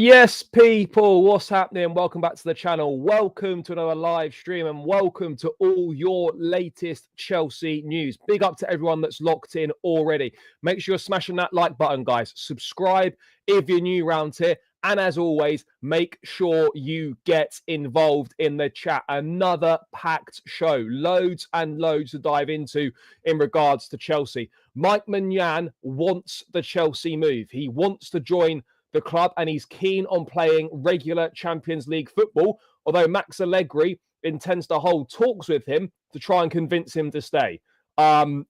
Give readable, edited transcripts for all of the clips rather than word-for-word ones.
Yes, people, what's happening? Welcome back to the channel. Welcome to another live stream and welcome to all your latest Chelsea news. Big up to everyone that's locked in already. Make sure you're smashing that like button, guys. Subscribe if you're new around here. And as always, make sure you get involved in the chat. Another packed show. Loads and loads to dive into in regards to Chelsea. Mike Maignan wants the Chelsea move. He wants to join the club and he's keen on playing regular Champions League football, although Max Allegri intends to hold talks with him to try and convince him to stay.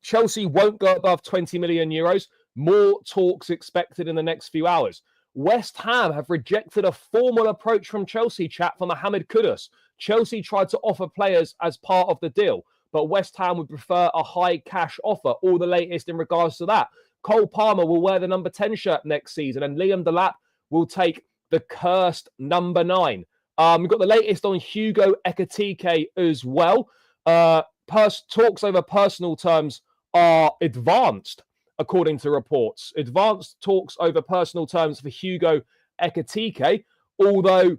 Chelsea won't go above 20 million euros. More talks expected in the next few hours. West Ham have rejected a formal approach from Chelsea chat for Mohammed Kudus. Chelsea tried to offer players as part of the deal, but West Ham would prefer a high cash offer. All the latest in regards to that. Cole Palmer will wear the number 10 shirt next season, and Liam Delap will take the cursed number 9. We've got the latest on Hugo Ekitike as well. Talks over personal terms are advanced, according to reports. Advanced talks over personal terms for Hugo Ekitike, although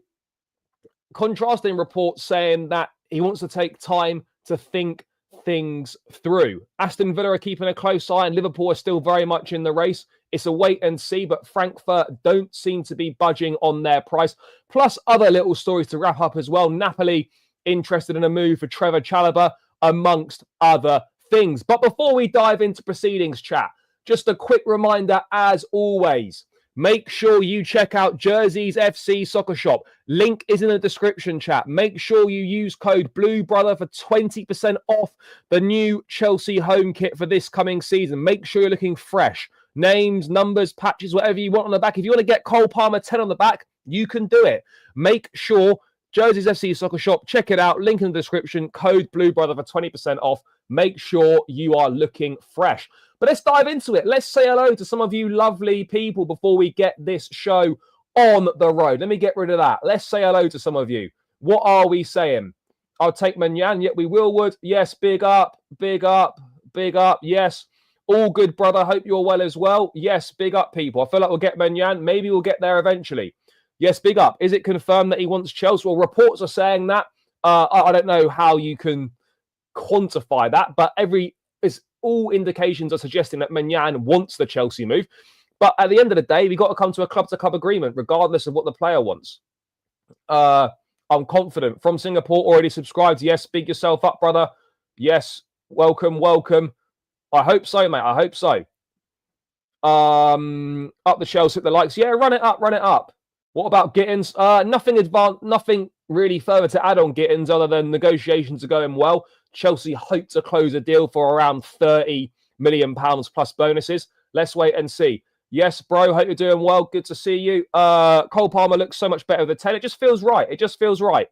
contrasting reports saying that he wants to take time to think things through. Aston Villa are keeping a close eye and Liverpool are still very much in the race. It's a wait and see, but Frankfurt don't seem to be budging on their price. Plus other little stories to wrap up as well. Napoli interested in a move for Trevor Chalobah, amongst other things. But before we dive into proceedings, chat, just a quick reminder, as always, make sure you check out Jersey's FC Soccer Shop. Link is in the description, chat. Make sure you use code BLUEBROTHER for 20% off the new Chelsea home kit for this coming season. Make sure you're looking fresh. Names, numbers, patches, whatever you want on the back. If you want to get Cole Palmer 10 on the back, you can do it. Make sure Jersey's FC Soccer Shop, check it out. Link in the description. Code BLUEBROTHER for 20% off. Make sure you are looking fresh. But let's dive into it. Let's say hello to some of you lovely people before we get this show on the road. Let me get rid of that. Let's say hello to some of you. What are we saying? I'll take Maignan. Yet we will, Wood. Yes, big up, big up, big up. Yes, all good, brother. Hope you're well as well. Yes, big up, people. I feel like we'll get Maignan. Maybe we'll get there eventually. Yes, big up. Is it confirmed that he wants Chelsea? Well, reports are saying that. I don't know how you can quantify that, but all indications are suggesting that Maignan wants the Chelsea move. But at the end of the day, we've got to come to a club-to-club agreement, regardless of what the player wants. I'm confident. From Singapore, already subscribed. Yes, big yourself up, brother. Yes, welcome, welcome. I hope so, mate. I hope so. Up the Chelsea, the likes. Yeah, run it up, run it up. What about Gittins? Nothing advanced, nothing really further to add on Gittins other than negotiations are going well. Chelsea hope to close a deal for around £30 million plus bonuses. Let's wait and see. Yes, bro, hope you're doing well. Good to see you. Cole Palmer looks so much better with the 10. It just feels right. It just feels right.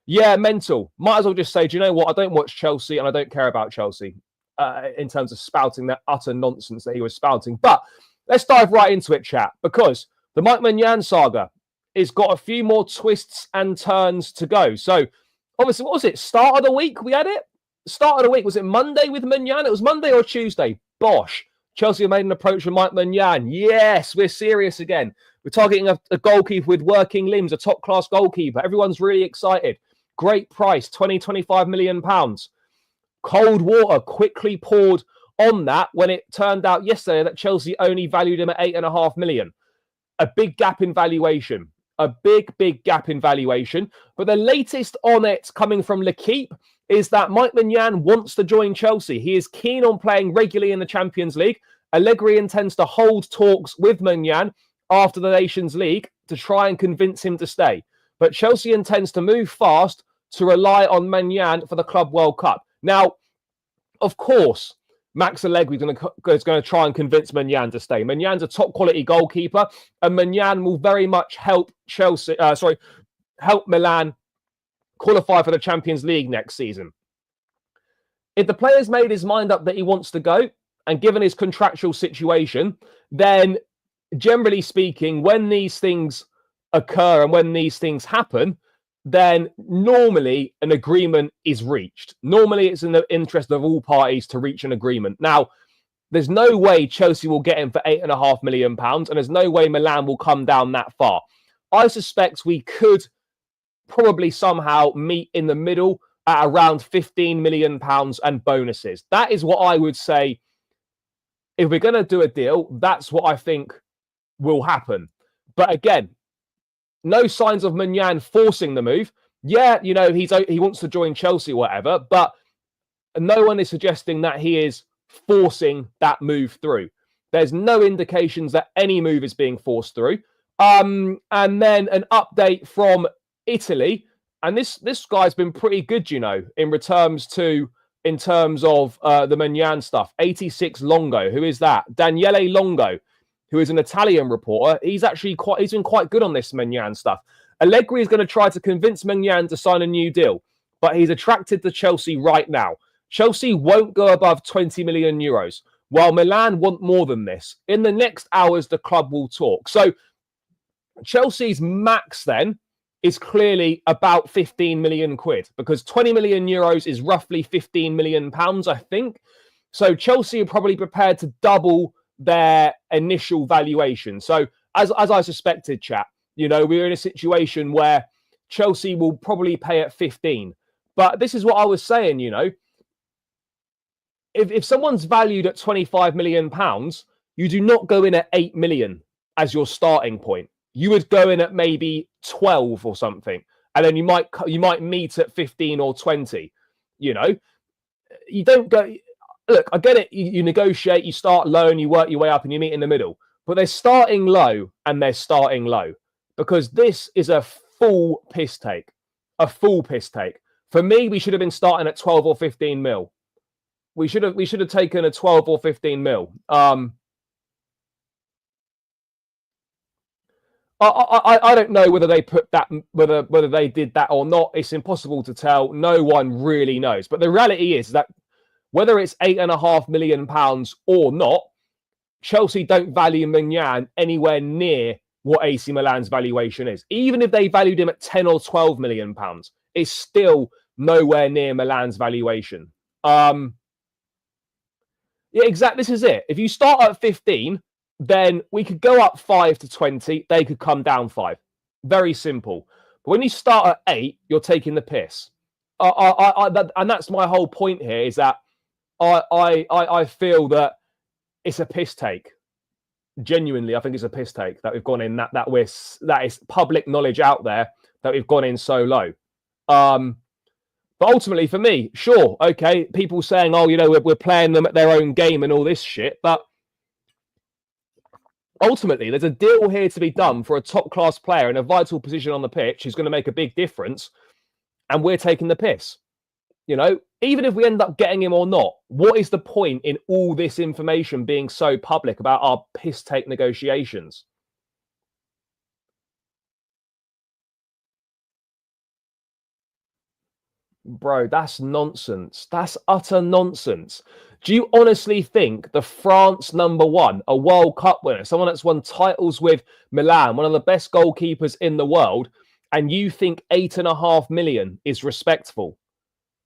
Yeah, mental. Might as well just say, do you know what? I don't watch Chelsea and I don't care about Chelsea in terms of spouting that utter nonsense that he was spouting. But let's dive right into it, chat, because the Mike Maignan saga has got a few more twists and turns to go. So, obviously, what was it? Start of the week we had it? Start of the week. Was it Monday with Maignan? It was Monday or Tuesday. Bosh. Chelsea made an approach with Mike Maignan. Yes, we're serious again. We're targeting a goalkeeper with working limbs, a top-class goalkeeper. Everyone's really excited. Great price, 25 million pounds. Cold water quickly poured on that when it turned out yesterday that Chelsea only valued him at 8.5 million. A big gap in valuation. A big gap in valuation. But the latest on it coming from L'Equipe is that Mike Maignan wants to join Chelsea. He is keen on playing regularly in the Champions League. Allegri intends to hold talks with Maignan after the Nations League to try and convince him to stay. But Chelsea intends to move fast to rely on Maignan for the Club World Cup. Now, of course, Max Allegri is going to try and convince Maignan to stay. Magnan's a top quality goalkeeper, and Maignan will very much help help Milan qualify for the Champions League next season. If the player's made his mind up that he wants to go, and given his contractual situation, then generally speaking, when these things occur and when these things happen, then normally an agreement is reached. Normally it's in the interest of all parties to reach an agreement. Now, there's no way Chelsea will get him for £8.5 million, and there's no way Milan will come down that far. I suspect we could probably somehow meet in the middle at around £15 million and bonuses. That is what I would say. If we're going to do a deal, that's what I think will happen. But again, no signs of Maignan forcing the move. Yeah, you know, he wants to join Chelsea or whatever, but no one is suggesting that he is forcing that move through. There's no indications that any move is being forced through. And then an update from Italy, and this guy's been pretty good, you know, in terms of the Maignan stuff. 86 Longo, who is that? Daniele Longo, who is an Italian reporter. He's been quite good on this Maignan stuff. Allegri is going to try to convince Maignan to sign a new deal, but he's attracted to Chelsea right now. Chelsea won't go above 20 million euros, while Milan want more than this. In the next hours, the club will talk. So Chelsea's max then is clearly about 15 million quid, because 20 million euros is roughly 15 million pounds, I think. So Chelsea are probably prepared to double their initial valuation. So as I suspected, chat, you know, we're in a situation where Chelsea will probably pay at 15. But this is what I was saying, you know, if someone's valued at 25 million pounds, you do not go in at 8 million as your starting point. You would go in at maybe 12 or something, and then you might meet at 15 or 20. You know, you don't go. Look, I get it. You negotiate, you start low, and you work your way up, and you meet in the middle. But they're starting low, and they're starting low, because this is a full piss take. A full piss take. For me, we should have been starting at 12 or 15 mil. We should have taken a 12 or 15 mil. I don't know whether they put that, whether they did that or not. It's impossible to tell. No one really knows. But the reality is that whether it's £8.5 million or not, Chelsea don't value Maignan anywhere near what AC Milan's valuation is. Even if they valued him at 10 or 12 million pounds, it's still nowhere near Milan's valuation. Yeah, exactly. This is it. If you start at 15, then we could go up 5 to 20. They could come down 5. Very simple. But when you start at 8, you're taking the piss. And that's my whole point here, is that I feel that it's a piss take. Genuinely, I think it's a piss take that we've gone in, that is public knowledge out there that we've gone in so low. But ultimately, for me, sure, okay, people saying, oh, you know, we're playing them at their own game and all this shit. But ultimately, there's a deal here to be done for a top-class player in a vital position on the pitch who's going to make a big difference. And we're taking the piss. You know, even if we end up getting him or not, what is the point in all this information being so public about our piss-take negotiations? Bro, that's nonsense. That's utter nonsense. Do you honestly think the France #1, a World Cup winner, someone that's won titles with Milan, one of the best goalkeepers in the world, and you think 8.5 million is respectful?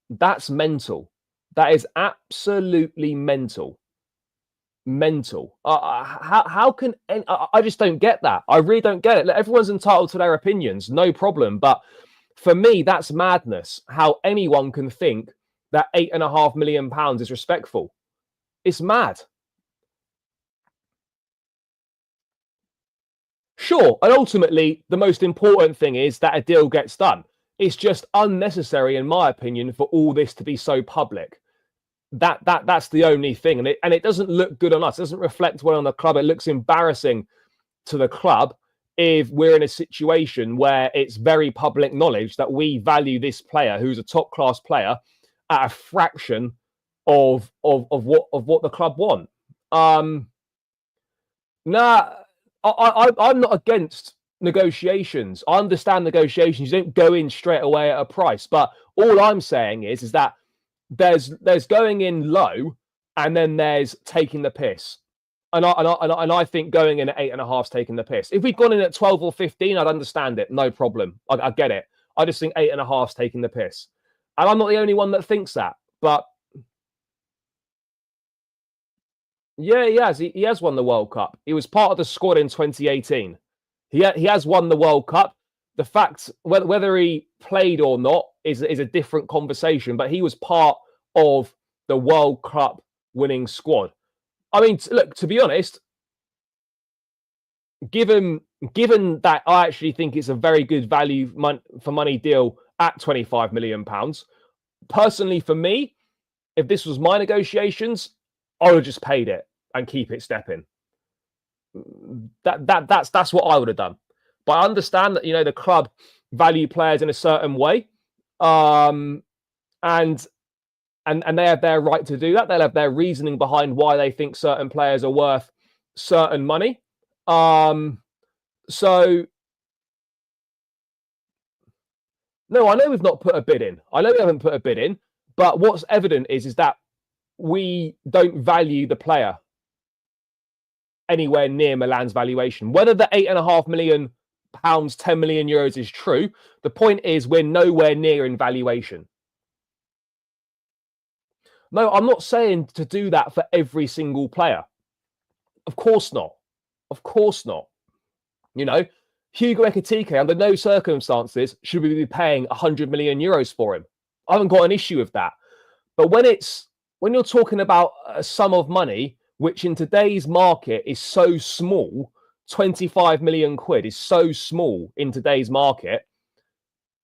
That's mental. That is absolutely mental. Mental. How can... I just don't get that. I really don't get it. Everyone's entitled to their opinions, no problem. But for me, that's madness. How anyone can think that £8.5 million is respectful. It's mad. Sure, and ultimately, the most important thing is that a deal gets done. It's just unnecessary, in my opinion, for all this to be so public. That's the only thing, and it doesn't look good on us. It doesn't reflect well on the club. It looks embarrassing to the club if we're in a situation where it's very public knowledge that we value this player, who's a top class player, at a fraction of what the club want. I'm not against negotiations. I understand negotiations. You don't go in straight away at a price, but all I'm saying is that there's going in low, and then there's taking the piss. And I think going in at 8.5 is taking the piss. If we'd gone in at 12 or 15, I'd understand it. No problem. I get it. I just think 8.5 is taking the piss. And I'm not the only one that thinks that. But yeah, he has. He has won the World Cup. He was part of the squad in 2018. He has won the World Cup. The fact whether he played or not is a different conversation, but he was part of the World Cup winning squad. I mean, look, to be honest, given that I actually think it's a very good value for money deal at £25 million, personally for me, if this was my negotiations, I would have just paid it and keep it stepping. That's what I would have done. But I understand that, you know, the club value players in a certain way, and they have their right to do that. They'll have their reasoning behind why they think certain players are worth certain money. So no, I know we've not put a bid in. I know we haven't put a bid in, but what's evident is that we don't value the player anywhere near Milan's valuation. Whether the £8.5 million, €10 million is true, the point is we're nowhere near in valuation. No, I'm not saying to do that for every single player. Of course not. Of course not. You know, Hugo Ekitike, under no circumstances should we be paying €100 million for him. I haven't got an issue with that. But when you're talking about a sum of money, which in today's market is so small, 25 million quid is so small in today's market,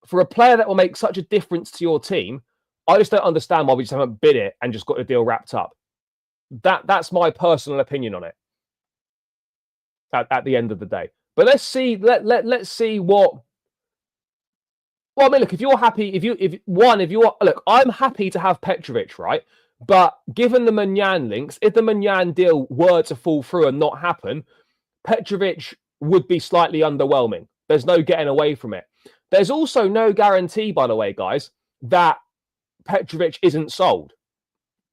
for a player that will make such a difference to your team, I just don't understand why we just haven't bid it and just got the deal wrapped up. That's my personal opinion on it at the end of the day. But let's see. Let's see what. Well, I mean, look. If you're happy, look, I'm happy to have Petrovic, right? But given the Maignan links, if the Maignan deal were to fall through and not happen, Petrovic would be slightly underwhelming. There's no getting away from it. There's also no guarantee, by the way, guys, that Petrovic isn't sold.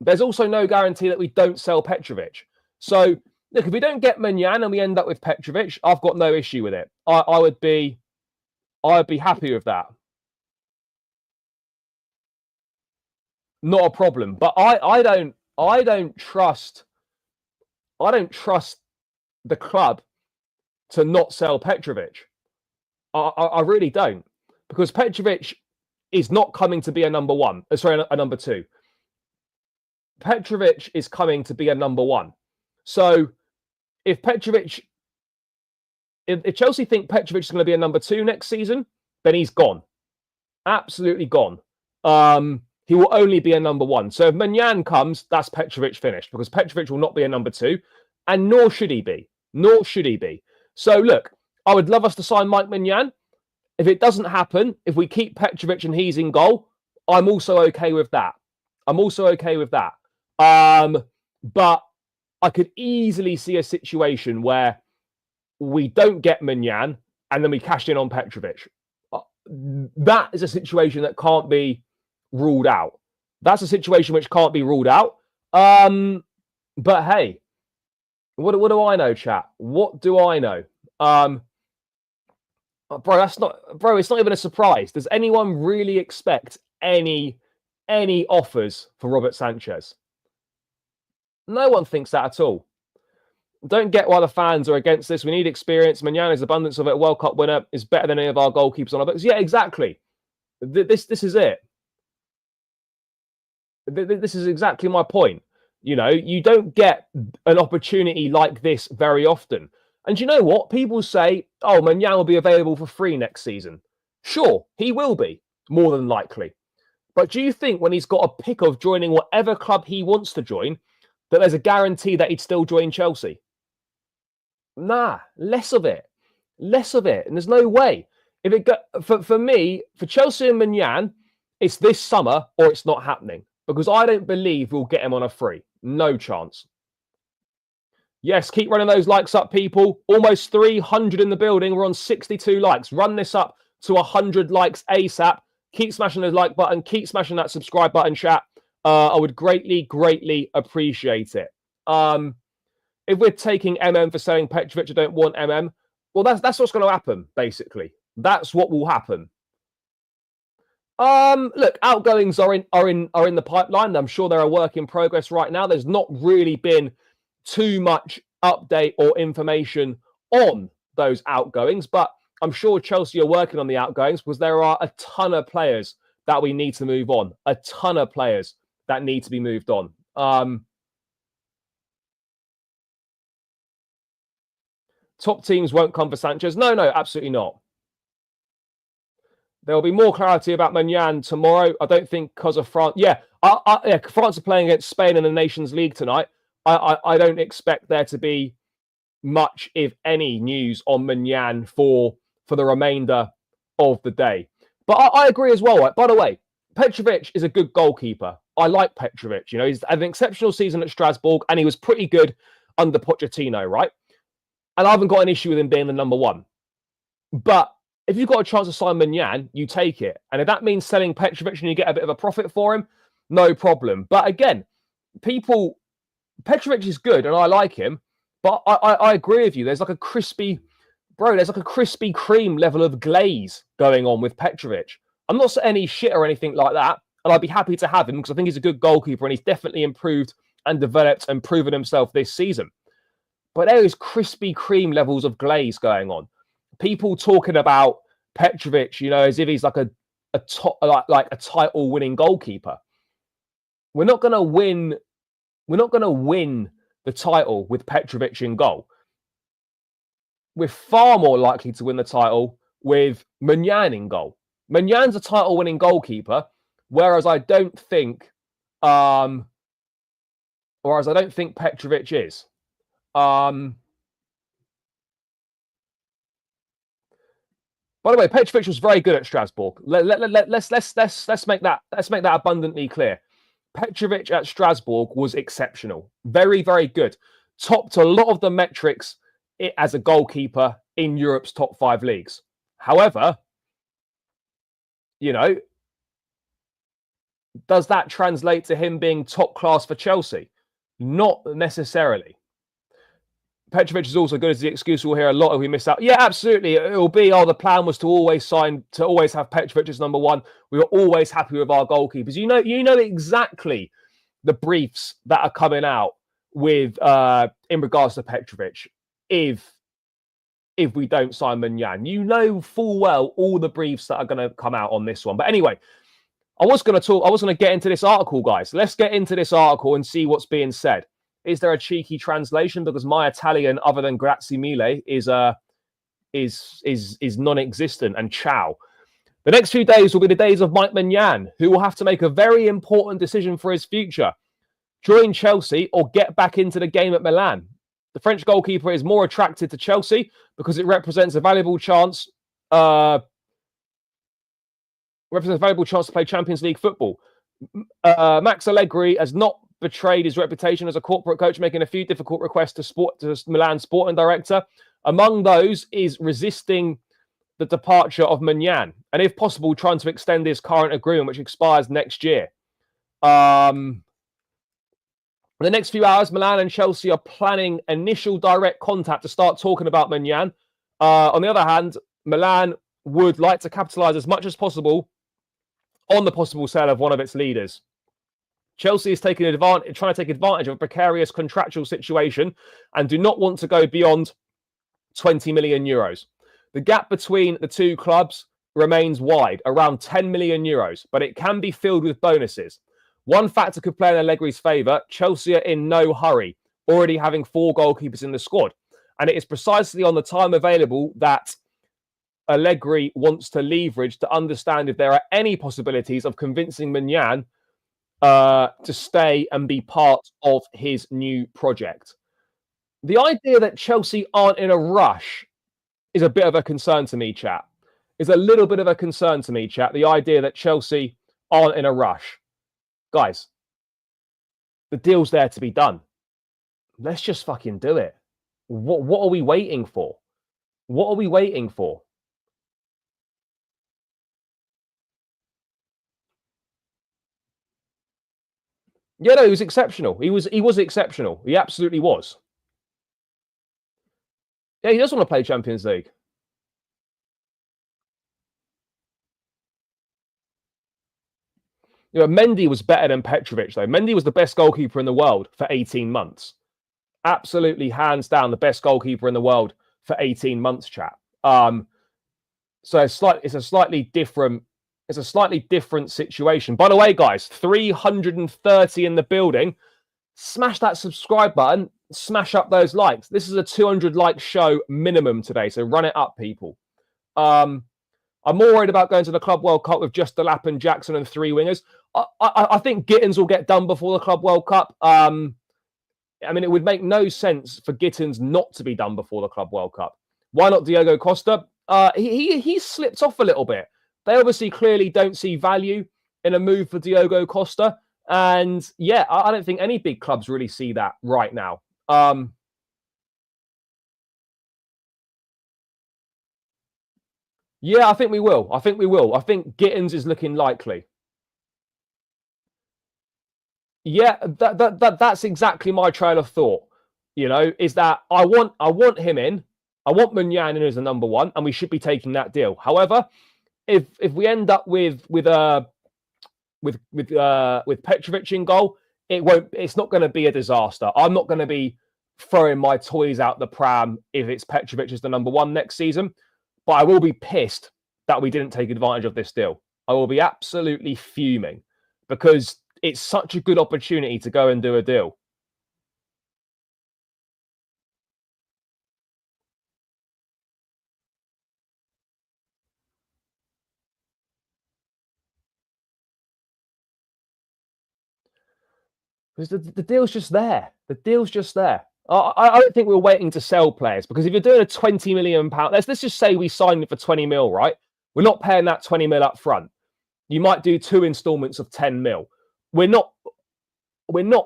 There's also no guarantee that we don't sell Petrovic. So, look, if we don't get Maignan and we end up with Petrovic, I've got no issue with it. I would be happy with that. Not a problem. But I don't trust the club to not sell Petrovic. I really don't, because Petrovic is not coming to be a number one. Sorry, a number two. Petrovic is coming to be a number one. So if Chelsea think Petrovic is going to be a number two next season, then he's gone. Absolutely gone. He will only be a number one. So if Maignan comes, that's Petrovic finished, because Petrovic will not be a number two, and nor should he be. Nor should he be. So look, I would love us to sign Mike Maignan. If it doesn't happen, if we keep Petrovic and he's in goal, I'm also okay with that. I'm also okay with that. But I could easily see a situation where we don't get Maignan and then we cash in on Petrovic. That is a situation that can't be ruled out. That's a situation which can't be ruled out. But hey, what do I know, chat? What do I know? Bro, it's not even a surprise. Does anyone really expect any offers for Robert Sanchez? No one thinks that at all. Don't get why the fans are against this. We need experience. Maignan is abundance of it. World Cup winner is better than any of our goalkeepers on our books. Yeah, exactly. This is it. This is exactly my point. You know, you don't get an opportunity like this very often. And you know what? People say, oh, Maignan will be available for free next season. Sure, he will be, more than likely. But do you think when he's got a pick of joining whatever club he wants to join, that there's a guarantee that he'd still join Chelsea? Nah, less of it. Less of it. And there's no way. If it for me, for Chelsea and Maignan, it's this summer or it's not happening. Because I don't believe we'll get him on a free. No chance. Yes, keep running those likes up, people. Almost 300 in the building. We're on 62 likes. Run this up to 100 likes ASAP. Keep smashing the like button. Keep smashing that subscribe button, chat. I would greatly appreciate it. If we're taking MM for selling Petrovic, I don't want MM. Well, that's what's going to happen, basically. That's what will happen. Look, outgoings are in the pipeline. I'm sure they're a work in progress right now. There's not really been too much update or information on those outgoings, but I'm sure Chelsea are working on the outgoings because there are a ton of players that we need to move on. A ton of players that need to be moved on. Top teams won't come for Sanchez. No, absolutely not. There will be more clarity about Maignan tomorrow. I don't think because of France. Yeah, France are playing against Spain in the Nations League tonight. I don't expect there to be much, if any, news on Maignan for the remainder of the day. But I agree as well. Right? By the way, Petrovic is a good goalkeeper. I like Petrovic. You know, he's had an exceptional season at Strasbourg, and he was pretty good under Pochettino, right? And I haven't got an issue with him being the number one. But if you've got a chance to sign Maignan, you take it. And if that means selling Petrovic and you get a bit of a profit for him, no problem. But again, Petrovic is good and I like him, but I agree with you. There's like a crispy cream level of glaze going on with Petrovic. I'm not saying he's shit or anything like that. And I'd be happy to have him because I think he's a good goalkeeper and he's definitely improved and developed and proven himself this season. But there is crispy cream levels of glaze going on. People talking about Petrovic, you know, as if he's like a title-winning goalkeeper. We're not going to win the title with Petrovic in goal. We're far more likely to win the title with Maignan in goal. Magnan's a title-winning goalkeeper, whereas I don't think Petrovic is. By the way, Petrovic was very good at Strasbourg. Let's make that abundantly clear. Petrovic at Strasbourg was exceptional, very, very good. Topped a lot of the metrics as a goalkeeper in Europe's top 5 leagues. However, you know, does that translate to him being top class for Chelsea? Not necessarily. Petrovic is also good as the excuse we'll hear a lot of we miss out. Yeah, absolutely. It will be, the plan was to always have Petrovic as number one. We were always happy with our goalkeepers. You know exactly the briefs that are coming out with in regards to Petrovic if we don't sign Maignan. You know full well all the briefs that are going to come out on this one. But anyway, I was going to get into this article, guys. Let's get into this article and see what's being said. Is there a cheeky translation? Because my Italian, other than grazie mille, is non-existent. And ciao. The next few days will be the days of Mike Maignan, who will have to make a very important decision for his future: join Chelsea or get back into the game at Milan. The French goalkeeper is more attracted to Chelsea because it represents a valuable chance. To play Champions League football. Max Allegri has not betrayed his reputation as a corporate coach, making a few difficult requests to Milan's sporting director. Among those is resisting the departure of Maignan, and if possible, trying to extend his current agreement, which expires next year. In the next few hours, Milan and Chelsea are planning initial direct contact to start talking about Maignan. On the other hand, Milan would like to capitalise as much as possible on the possible sale of one of its leaders. Chelsea is trying to take advantage of a precarious contractual situation and do not want to go beyond 20 million euros. The gap between the two clubs remains wide, around 10 million euros, but it can be filled with bonuses. One factor could play in Allegri's favour. Chelsea are in no hurry, already having 4 goalkeepers in the squad. And it is precisely on the time available that Allegri wants to leverage to understand if there are any possibilities of convincing Maignan to stay and be part of his new project. The idea that Chelsea aren't in a rush is a bit of a concern to me, chat. Is a little bit of a concern to me, chat. The idea that Chelsea aren't in a rush. Guys, the deal's there to be done. Let's just fucking do it. What are we waiting for? What are we waiting for? Yeah, no, he was exceptional. He was exceptional. He absolutely was. Yeah, he does want to play Champions League. You know, Mendy was better than Petrovic, though. Mendy was the best goalkeeper in the world for 18 months. Absolutely, hands down, the best goalkeeper in the world for 18 months, chat. So it's a slightly different situation. By the way, guys, 330 in the building. Smash that subscribe button. Smash up those likes. This is a 200 like show minimum today, so run it up, people. I'm more worried about going to the Club World Cup with just Delap and Jackson and 3 wingers. I think Gittins will get done before the Club World Cup. I mean, it would make no sense for Gittins not to be done before the Club World Cup. Why not Diogo Costa? He slipped off a little bit. They obviously clearly don't see value in a move for Diogo Costa. And yeah, I don't think any big clubs really see that right now. Yeah, I think we will. I think Gittins is looking likely. Yeah, that's exactly my trail of thought. You know, is that I want him in. I want Maignan in as a number 1, and we should be taking that deal. However, if we end up with Petrovic in goal, it's not going to be a disaster. I'm not going to be throwing my toys out the pram if it's Petrovic as the number 1 next season, but I will be pissed that we didn't take advantage of this deal. I will be absolutely fuming because it's such a good opportunity to go and do a deal. Because the deal's just there. The deal's just there. I don't think we're waiting to sell players, because if you're doing a £20 million, let's just say we signed it for 20 mil, right? We're not paying that 20 mil up front. You might do 2 installments of 10 mil. We're not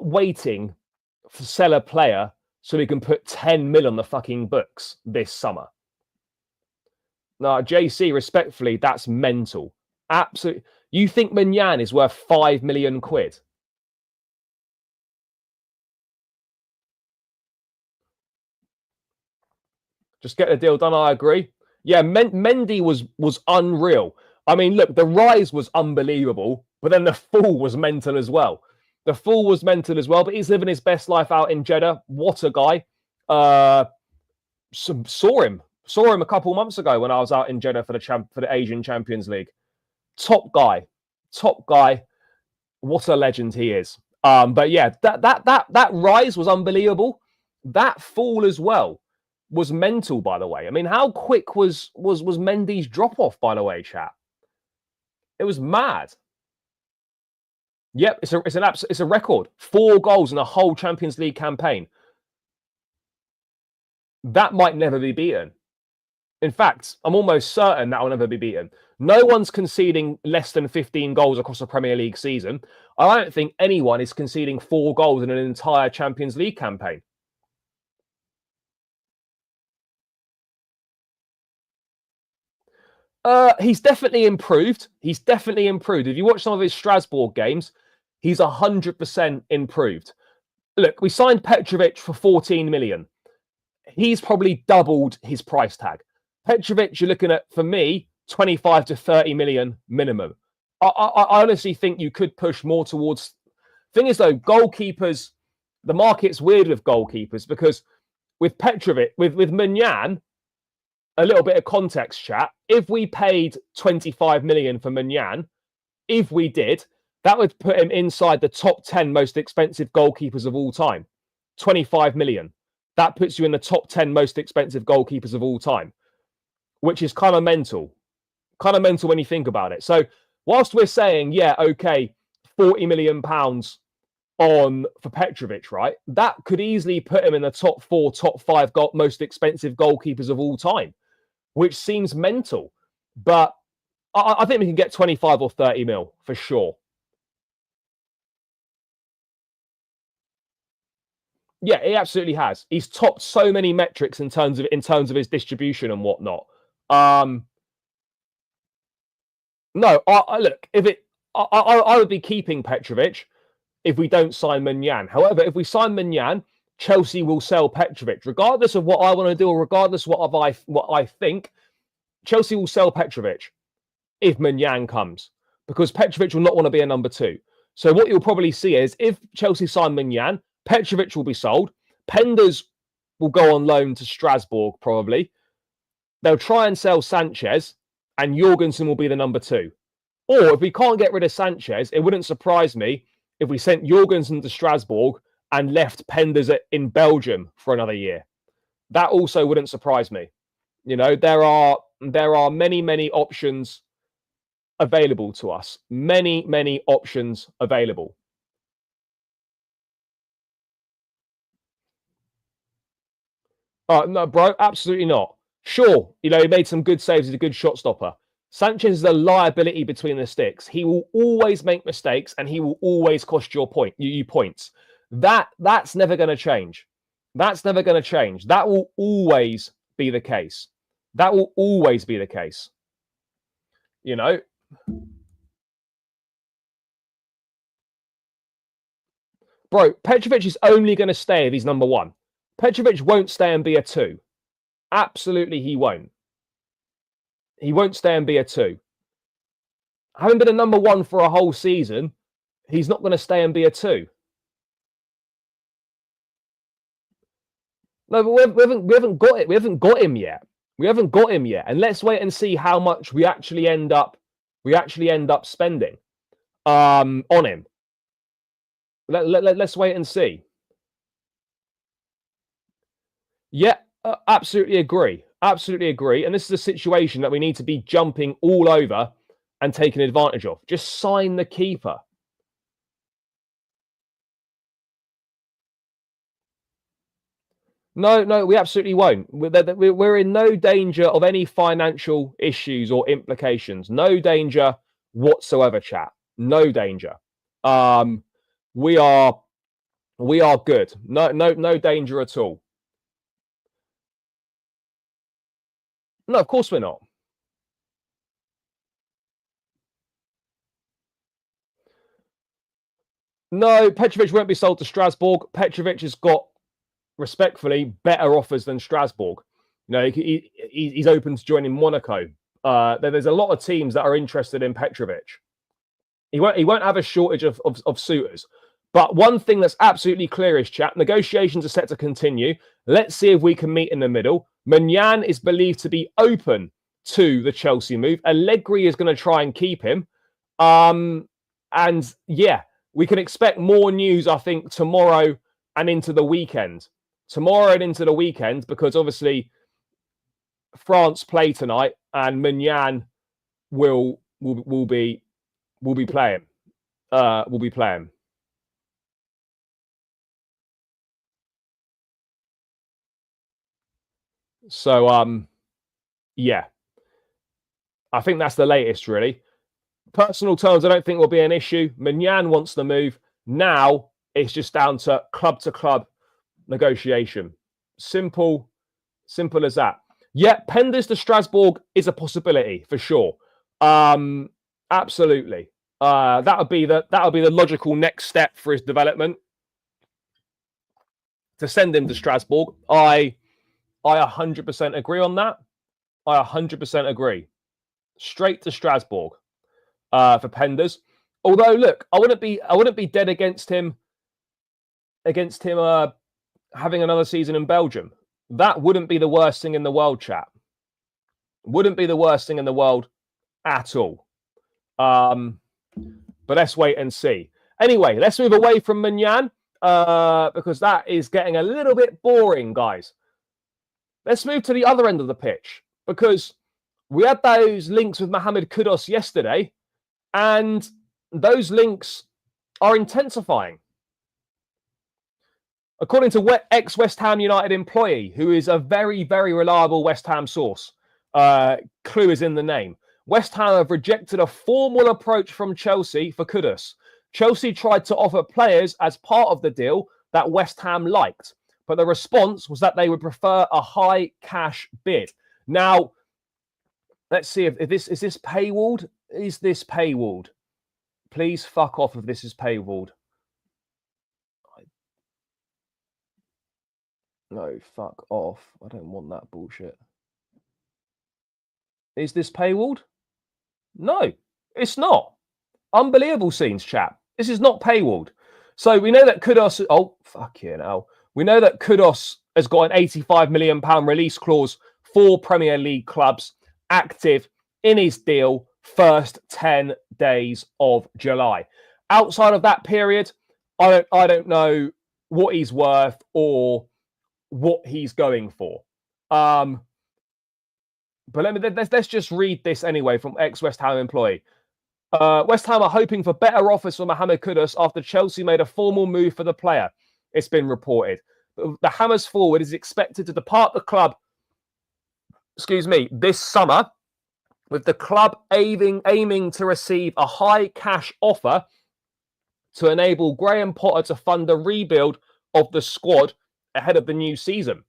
waiting to sell a player so we can put 10 mil on the fucking books this summer. No, JC, respectfully, that's mental. Absolutely. You think Maignan is worth 5 million quid? Just get the deal done. I agree. Yeah, Mendy was unreal. I mean, look, the rise was unbelievable, but then the fall was mental as well. The fall was mental as well, but he's living his best life out in Jeddah. What a guy. Saw him a couple months ago when I was out in Jeddah for the Asian Champions League. Top guy. What a legend he is. But yeah, that rise was unbelievable. That fall as well was mental, by the way. I mean, how quick was Mendy's drop off, by the way, chat? It was mad. Yep, it's a record. 4 goals in a whole Champions League campaign. That might never be beaten. In fact, I'm almost certain that will never be beaten. No one's conceding less than 15 goals across a Premier League season. I don't think anyone is conceding 4 goals in an entire Champions League campaign. He's definitely improved. If you watch some of his Strasbourg games, he's 100% improved. Look, we signed Petrovic for 14 million. He's probably doubled his price tag. Petrovic, you're looking at, for me, 25 to 30 million minimum. I honestly think you could push more towards... Thing is, though, goalkeepers, the market's weird with goalkeepers, because with Petrovic, with Maignan, a little bit of context, chat. If we paid 25 million for Maignan, if we did, that would put him inside the top 10 most expensive goalkeepers of all time. 25 million. That puts you in the top 10 most expensive goalkeepers of all time, which is kind of mental. Kind of mental when you think about it. So whilst we're saying, yeah, okay, 40 million pounds for Petrovic, right? That could easily put him in the top 4, top 5 most expensive goalkeepers of all time, which seems mental. But I think we can get 25 or 30 mil for sure. Yeah, he absolutely has. He's topped so many metrics in terms of his distribution and whatnot. No, look, I would be keeping Petrovic if we don't sign Maignan. However, if we sign Maignan, Chelsea will sell Petrovic, regardless of what I want to do, or regardless of what I think. Chelsea will sell Petrovic if Maignan comes, because Petrovic will not want to be a number 2. So what you'll probably see is, if Chelsea sign Maignan, Petrovic will be sold. Pender's will go on loan to Strasbourg, probably. They'll try and sell Sanchez, and Jorgensen will be the number 2. Or if we can't get rid of Sanchez, it wouldn't surprise me if we sent Jorgensen to Strasbourg and left Penders in Belgium for another year. That also wouldn't surprise me. You know, there are many options available to us. Many options available. No, bro, absolutely not. Sure, you know, he made some good saves. He's a good shot stopper. Sanchez is a liability between the sticks. He will always make mistakes, and he will always cost you points. That's never going to change. That's never going to change. That will always be the case. That will always be the case. You know. Bro, Petrovic is only going to stay if he's number 1. Petrovic won't stay and be a 2. Absolutely, he won't. He won't stay and be a 2. Having been a number 1 for a whole season, he's not going to stay and be a 2. No, but we haven't got it. We haven't got him yet. We haven't got him yet. And let's wait and see how much we actually end up spending on him. Let's wait and see. Yeah, absolutely agree. Absolutely agree. And this is a situation that we need to be jumping all over and taking advantage of. Just sign the keeper. No, we absolutely won't. We're in no danger of any financial issues or implications. No danger whatsoever, chat. No danger. We are good. No danger at all. No, of course we're not. No, Petrovic won't be sold to Strasbourg. Petrovic has got, respectfully, better offers than Strasbourg. You know, he's open to joining Monaco. There's a lot of teams that are interested in Petrovic. He won't have a shortage of suitors. But one thing that's absolutely clear is, chat, negotiations are set to continue. Let's see if we can meet in the middle. Maignan is believed to be open to the Chelsea move. Allegri is going to try and keep him. And yeah, we can expect more news, I think, tomorrow and into the weekend. Tomorrow and into the weekend, because obviously France play tonight, and Maignan will be playing. Will be playing. So yeah, I think that's the latest, really. Personal terms, I don't think will be an issue. Maignan wants the move. Now it's just down to club negotiation. Simple as that. Yeah, Penders to Strasbourg is a possibility for sure. Absolutely. That would be the logical next step for his development, to send him to Strasbourg. I 100% agree on that. I 100% agree. Straight to Strasbourg for Penders. Although, look, I wouldn't be dead against him having another season in Belgium. That wouldn't be the worst thing in the world, chat. Wouldn't be the worst thing in the world at all. But let's wait and see. Anyway, let's move away from Maignan because that is getting a little bit boring, guys. Let's move to the other end of the pitch, because we had those links with Mohammed Kudus yesterday, and those links are intensifying. According to ex-West Ham United employee, who is a very, very reliable West Ham source, clue is in the name, West Ham have rejected a formal approach from Chelsea for Kudus. Chelsea tried to offer players as part of the deal that West Ham liked, but the response was that they would prefer a high cash bid. Now, let's see if this is this paywalled. Is this paywalled? Please fuck off if this is paywalled. No, fuck off. I don't want that bullshit. Is this paywalled? No, it's not. Unbelievable scenes, chap. This is not paywalled. So we know that Kudus... Oh, fucking hell. We know that Kudus has got an £85 million release clause for Premier League clubs active in his deal first 10 days of July. Outside of that period, I don't know what he's worth or what he's going for. But let's just read this anyway from ex-West Ham employee. West Ham are hoping for better offers for Mohammed Kudus after Chelsea made a formal move for the player. It's been reported. The Hammers forward is expected to depart the club, this summer, with the club aiming to receive a high cash offer to enable Graham Potter to fund a rebuild of the squad ahead of the new season.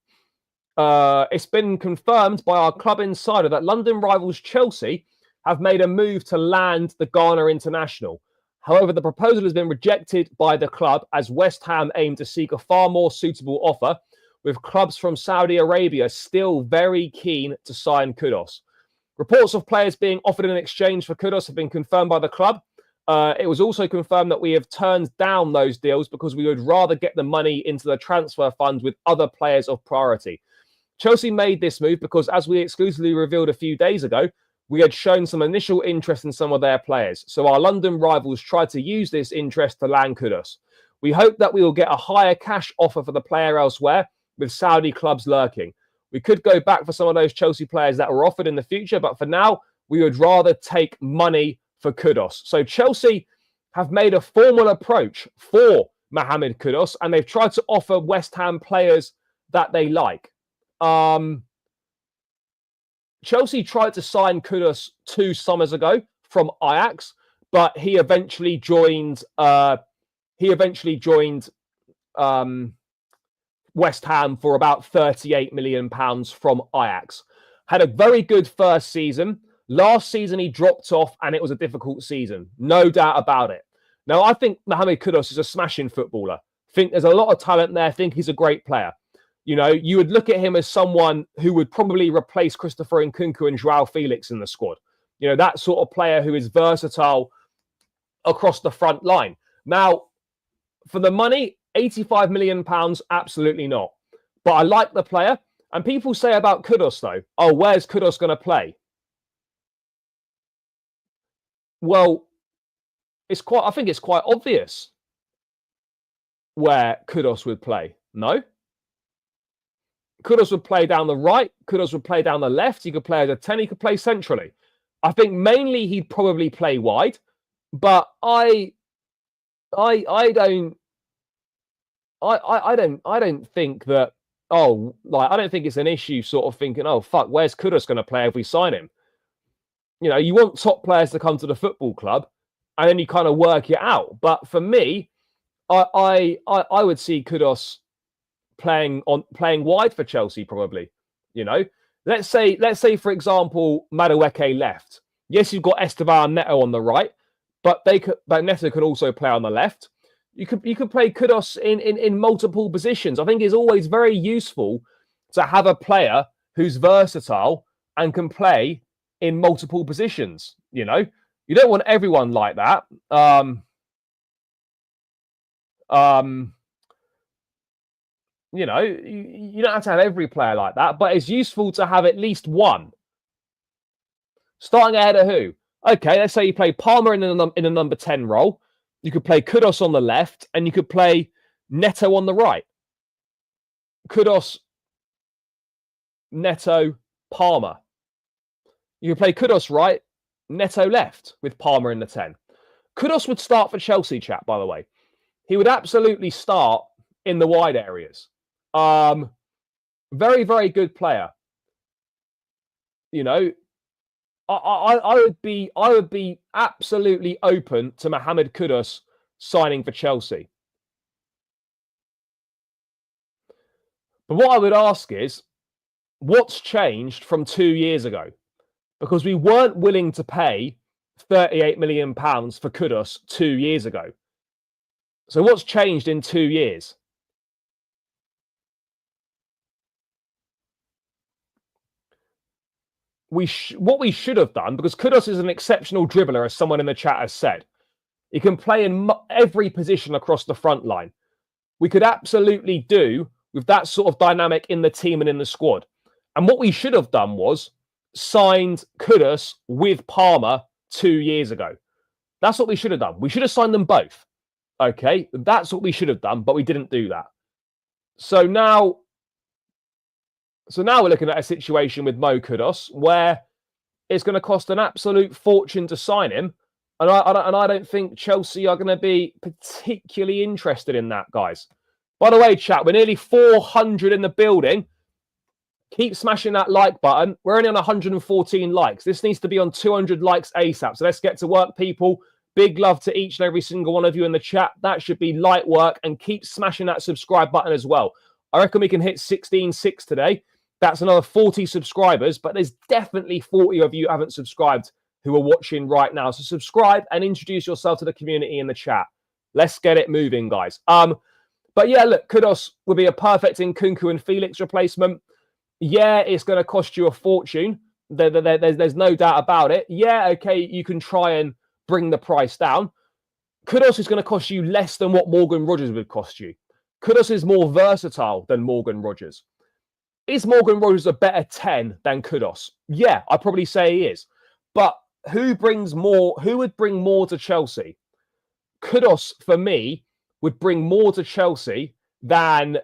It's been confirmed by our club insider that London rivals Chelsea have made a move to land the Ghana international. However, the proposal has been rejected by the club as West Ham aim to seek a far more suitable offer, with clubs from Saudi Arabia still very keen to sign Kudus. Reports of players being offered in exchange for Kudus have been confirmed by the club. It was also confirmed that we have turned down those deals because we would rather get the money into the transfer fund with other players of priority. Chelsea made this move because, as we exclusively revealed a few days ago, we had shown some initial interest in some of their players. So our London rivals tried to use this interest to land Kudus. We hope that we will get a higher cash offer for the player elsewhere, with Saudi clubs lurking. We could go back for some of those Chelsea players that were offered in the future, but for now, we would rather take money for Kudus. So Chelsea have made a formal approach for Mohammed Kudus, and they've tried to offer West Ham players that they like. Chelsea tried to sign Kudus 2 summers ago from Ajax, but he eventually joined West Ham for about £38 million from Ajax. Had a very good first season. Last season, he dropped off and it was a difficult season. No doubt about it. Now, I think Mohammed Kudus is a smashing footballer. I think there's a lot of talent there. I think he's a great player. You know, you would look at him as someone who would probably replace Christopher Nkunku and Joao Felix in the squad. You know, that sort of player who is versatile across the front line. Now, for the money, £85 million, absolutely not. But I like the player. And people say about Kudus, though, oh, where's Kudus going to play? Well, I think it's quite obvious where Kudus would play. No? Kudus would play down the right. Kudus would play down the left. He could play as a 10. He could play centrally. I think mainly he'd probably play wide. But I don't think that, I don't think it's an issue sort of thinking, oh, fuck, where's Kudus going to play if we sign him? You know, you want top players to come to the football club and then you kind of work it out. But for me, I would see Kudus playing wide for Chelsea, probably. You know, let's say for example, Madueke left. Yes, you've got Esteban Neto on the right, but Neto could also play on the left. You could play Kudus in multiple positions. I think it's always very useful to have a player who's versatile and can play in multiple positions. You know, you don't want everyone like that. You know, you don't have to have every player like that, but it's useful to have at least one. Starting ahead of who? Okay, let's say you play Palmer in a number 10 role. You could play Kudus on the left, and you could play Neto on the right. Kudus, Neto, Palmer. You could play Kudus right, Neto left, with Palmer in the 10. Kudus would start for Chelsea, chap, by the way. He would absolutely start in the wide areas. Very, very good player. You know, I would be absolutely open to Mohammed Kudus signing for Chelsea. But what I would ask is, what's changed from 2 years ago? Because we weren't willing to pay £38 million for Kudus 2 years ago. So what's changed in 2 years? What we should have done, because Kudus is an exceptional dribbler, as someone in the chat has said. He can play in every position across the front line. We could absolutely do with that sort of dynamic in the team and in the squad. And what we should have done was signed Kudus with Palmer 2 years ago. That's what we should have done. We should have signed them both. Okay, that's what we should have done, but we didn't do that. So now we're looking at a situation with Mo Kudus where it's going to cost an absolute fortune to sign him. And I don't think Chelsea are going to be particularly interested in that, guys. By the way, chat, we're nearly 400 in the building. Keep smashing that like button. We're only on 114 likes. This needs to be on 200 likes ASAP. So let's get to work, people. Big love to each and every single one of you in the chat. That should be light work. And keep smashing that subscribe button as well. I reckon we can hit 16.6 today. That's another 40 subscribers. But there's definitely 40 of you who haven't subscribed who are watching right now. So subscribe and introduce yourself to the community in the chat. Let's get it moving, guys. But yeah, look, Kudus would be a perfect Nkunku and Felix replacement. Yeah, it's going to cost you a fortune. There's no doubt about it. Yeah, okay, you can try and bring the price down. Kudus is going to cost you less than what Morgan Rogers would cost you. Kudus is more versatile than Morgan Rogers. Is Morgan Rogers a better 10 than Kudus? Yeah, I'd probably say he is. But who brings more? Who would bring more to Chelsea? Kudus, for me, would bring more to Chelsea than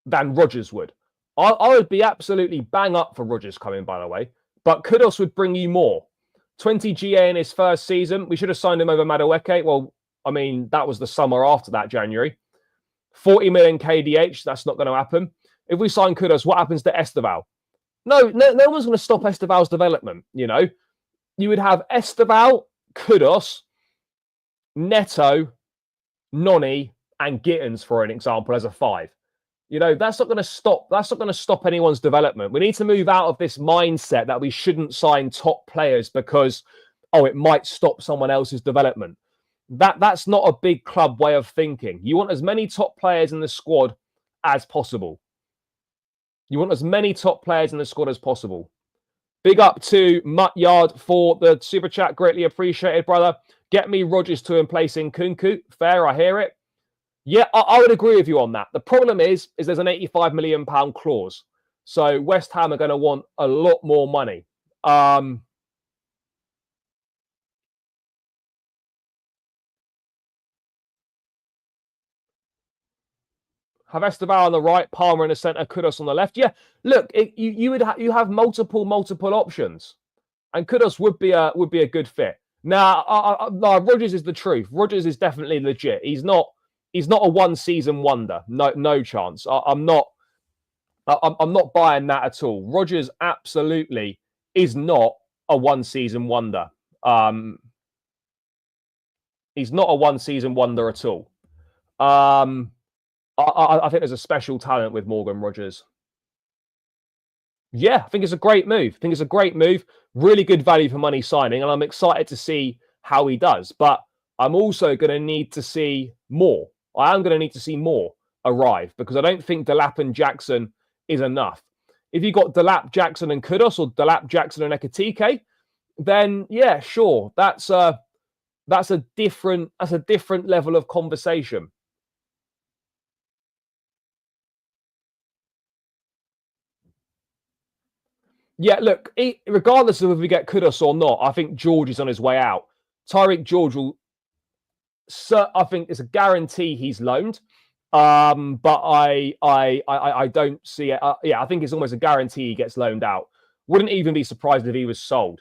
Rodgers would. I would be absolutely bang up for Rodgers coming, by the way. But Kudus would bring you more. 20 GA in his first season. We should have signed him over Madueke. Well, I mean, that was the summer after that, January. 40 million KDH. That's not going to happen. If we sign Kudus, what happens to Esteval? No one's going to stop Esteval's development, you know. You would have Esteval, Kudus, Neto, Noni, and Gittins, for an example, as a 5. You know, that's not going to stop. That's not going to stop anyone's development. We need to move out of this mindset that we shouldn't sign top players because, it might stop someone else's development. That's not a big club way of thinking. You want as many top players in the squad as possible. You want as many top players in the squad as possible. Big up to Mutt Yard for the super chat. Greatly appreciated, brother. Get me Rodgers to in place in Nkunku. Fair, I hear it. Yeah, I would agree with you on that. The problem is there's an £85 million clause. So West Ham are going to want a lot more money. Have Esteval on the right, Palmer in the centre, Kudus on the left. Yeah, look, you have multiple options, and Kudus would be a good fit. Now, Rodgers is the truth. Rodgers is definitely legit. He's not a one-season wonder. No chance. I'm not buying that at all. Rodgers absolutely is not a one-season wonder. He's not a one-season wonder at all. I think there's a special talent with Morgan Rogers. Yeah, I think it's a great move. Really good value for money signing, and I'm excited to see how he does. But I'm also going to need to see more. I am going to need to see more arrive because I don't think Delap and Jackson is enough. If you got Delap, Jackson, and Kudus, or Delap, Jackson, and Ekitike, then yeah, sure, that's a different level of conversation. Yeah, look, regardless of if we get Kudus or not, I think George is on his way out. Tyreek George will, I think it's a guarantee he's loaned. But I don't see it. I think it's almost a guarantee he gets loaned out. Wouldn't even be surprised if he was sold.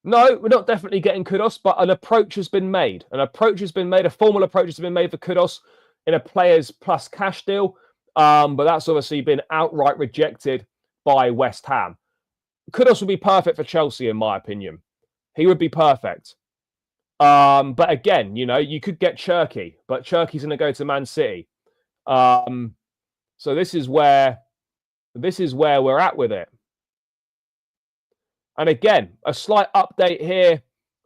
No, we're not definitely getting Kudus, but an approach has been made. A formal approach has been made for Kudus in a players plus cash deal. But that's obviously been outright rejected by West Ham. Kudus would be perfect for Chelsea, in my opinion. He would be perfect. But again, you know, you could get Cherky, but Cherky's going to go to Man City. So this is where we're at with it. And again, a slight update here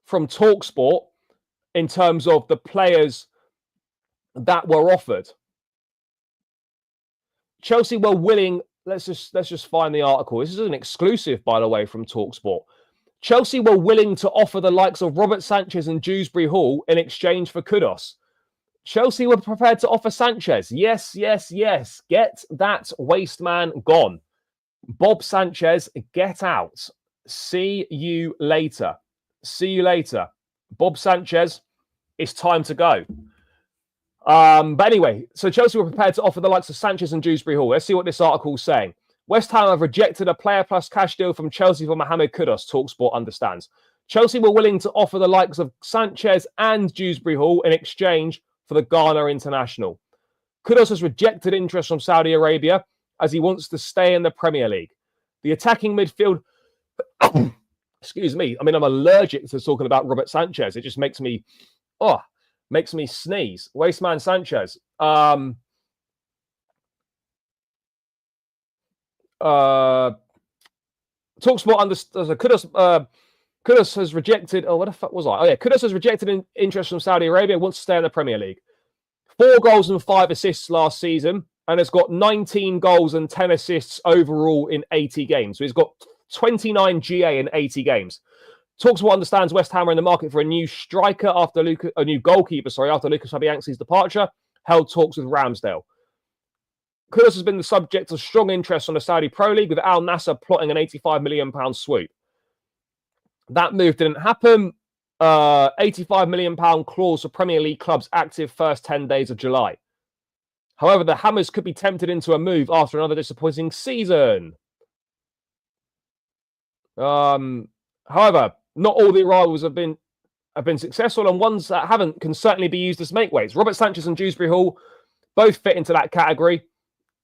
from TalkSport in terms of the players that were offered. Chelsea were willing let's just find the article. This is an exclusive, by the way, from TalkSport. Chelsea were willing to offer the likes of Robert Sanchez and Dewsbury Hall in exchange for Kudus. Chelsea were prepared to offer Sanchez. Yes, yes, yes. Get that waste man gone. Bob Sanchez, get out. See you later. See you later. Bob Sanchez, it's time to go. But anyway, so Chelsea were prepared to offer the likes of Sanchez and Dewsbury Hall. Let's see what this article is saying. West Ham have rejected a player plus cash deal from Chelsea for Mohammed Kudus, TalkSport understands. Chelsea were willing to offer the likes of Sanchez and Dewsbury Hall in exchange for the Ghana international. Kudus has rejected interest from Saudi Arabia as he wants to stay in the Premier League. The attacking midfield... Excuse me. I mean, I'm allergic to talking about Robert Sanchez. It just makes me... makes me sneeze. Wasteman Sanchez. TalkSport understands. Kudus has rejected. Oh, what the fuck was I? Oh yeah, Kudus has rejected interest from Saudi Arabia. Wants to stay in the Premier League. 4 goals and 5 assists last season, and has got 19 goals and 10 assists overall in 80 games. So he's got 29 GA in 80 games. TalkSport understands West Ham are in the market for a new striker after a new goalkeeper. After Lucas Fabianski's departure, held talks with Ramsdale. Kudus has been the subject of strong interest on the Saudi Pro League, with Al Nassr plotting an £85 million swoop. That move didn't happen. £85 million clause for Premier League clubs active first 10 days of July. However, the Hammers could be tempted into a move after another disappointing season. However, not all the arrivals have been successful, and ones that haven't can certainly be used as makeweights. Robert Sanchez and Dewsbury Hall both fit into that category.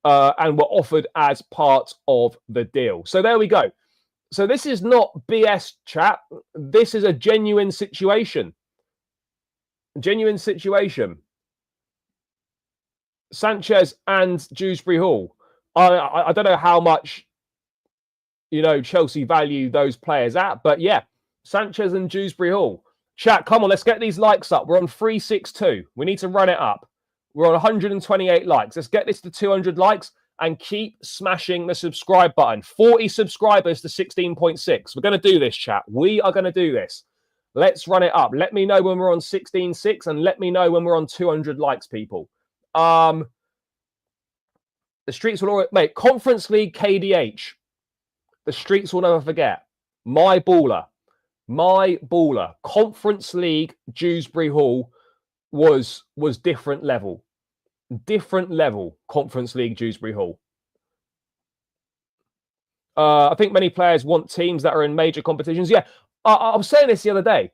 And were offered as part of the deal. So there we go. So this is not BS, chat. This is a genuine situation. Genuine situation. Sanchez and Dewsbury Hall. I don't know how much, Chelsea value those players at, but yeah, Sanchez and Dewsbury Hall. Chat, come on, let's get these likes up. We're on 362. We need to run it up. We're on 128 likes. Let's get this to 200 likes and keep smashing the subscribe button. 40 subscribers to 16.6. We're going to do this, chat. We are going to do this. Let's run it up. Let me know when we're on 16.6 and let me know when we're on 200 likes, people. The streets will always... Mate, Conference League KDH. The streets will never forget. My baller. Conference League Dewsbury Hall was different level. Different level, Conference League Dewsbury Hall. I think many players want teams that are in major competitions. Yeah, I was saying this the other day.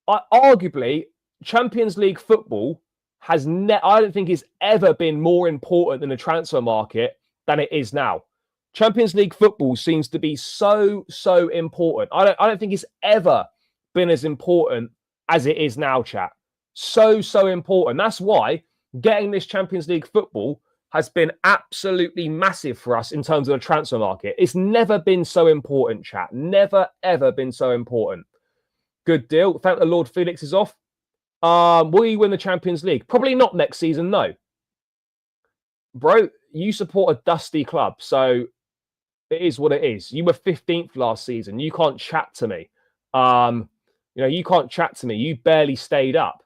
Arguably, Champions League football has I don't think it's ever been more important in the transfer market than it is now. Champions League football seems to be so important. I don't think it's ever been as important as it is now, chat. So important. That's why getting this Champions League football has been absolutely massive for us in terms of the transfer market. It's never been so important, chat. Never, ever been so important. Good deal. Thank the Lord Felix is off. Will you win the Champions League? Probably not next season, no. Bro, you support a dusty club, so it is what it is. You were 15th last season. You can't chat to me. You can't chat to me. You barely stayed up.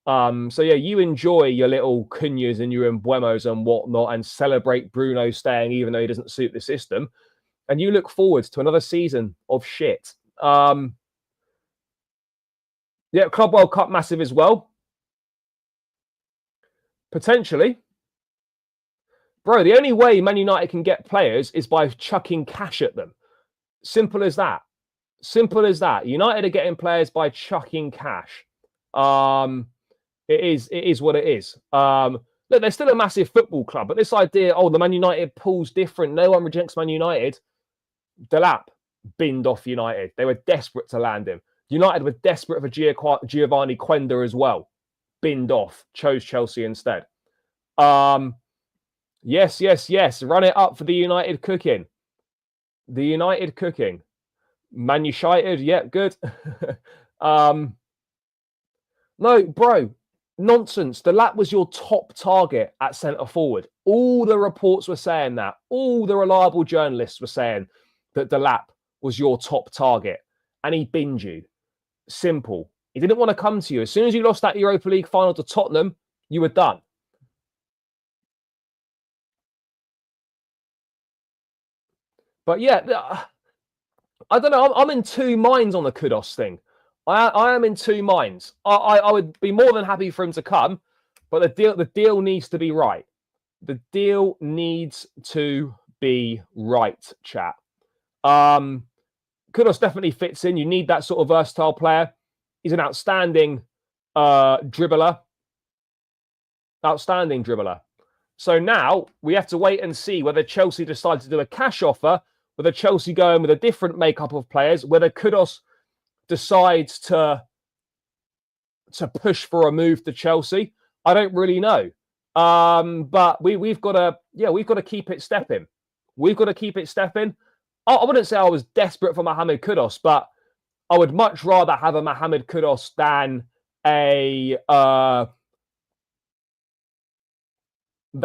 So yeah, you enjoy your little Cunhas and your Embuemos and whatnot and celebrate Bruno staying even though he doesn't suit the system. And you look forward to another season of shit. Yeah, Club World Cup massive as well. Potentially. Bro, the only way Man United can get players is by chucking cash at them. Simple as that. Simple as that. United are getting players by chucking cash. It is what it is. Look, they're still a massive football club, but this idea, the Man United pool's different. No one rejects Man United. Delap binned off United. They were desperate to land him. United were desperate for Giovanni Quenda as well. Binned off. Chose Chelsea instead. Yes. Run it up for the United cooking. The United cooking. Man United, yeah, good. No, bro. Nonsense. Delap was your top target at centre forward. All the reports were saying that. All the reliable journalists were saying that Delap was your top target, and he binned you. Simple. He didn't want to come to you. As soon as you lost that Europa League final to Tottenham, you were done. But yeah, I don't know. I'm in two minds on the Kudus thing. I am in two minds. I would be more than happy for him to come, but the deal needs to be right. The deal needs to be right, chat. Kudus definitely fits in. You need that sort of versatile player. He's an outstanding dribbler. Outstanding dribbler. So now we have to wait and see whether Chelsea decide to do a cash offer, whether Chelsea go in with a different makeup of players, whether Kudus decides to push for a move to Chelsea. I don't really know. But we've got to keep it stepping. We've got to keep it stepping. I wouldn't say I was desperate for Mohammed Kudus, but I would much rather have a Mohammed Kudus than a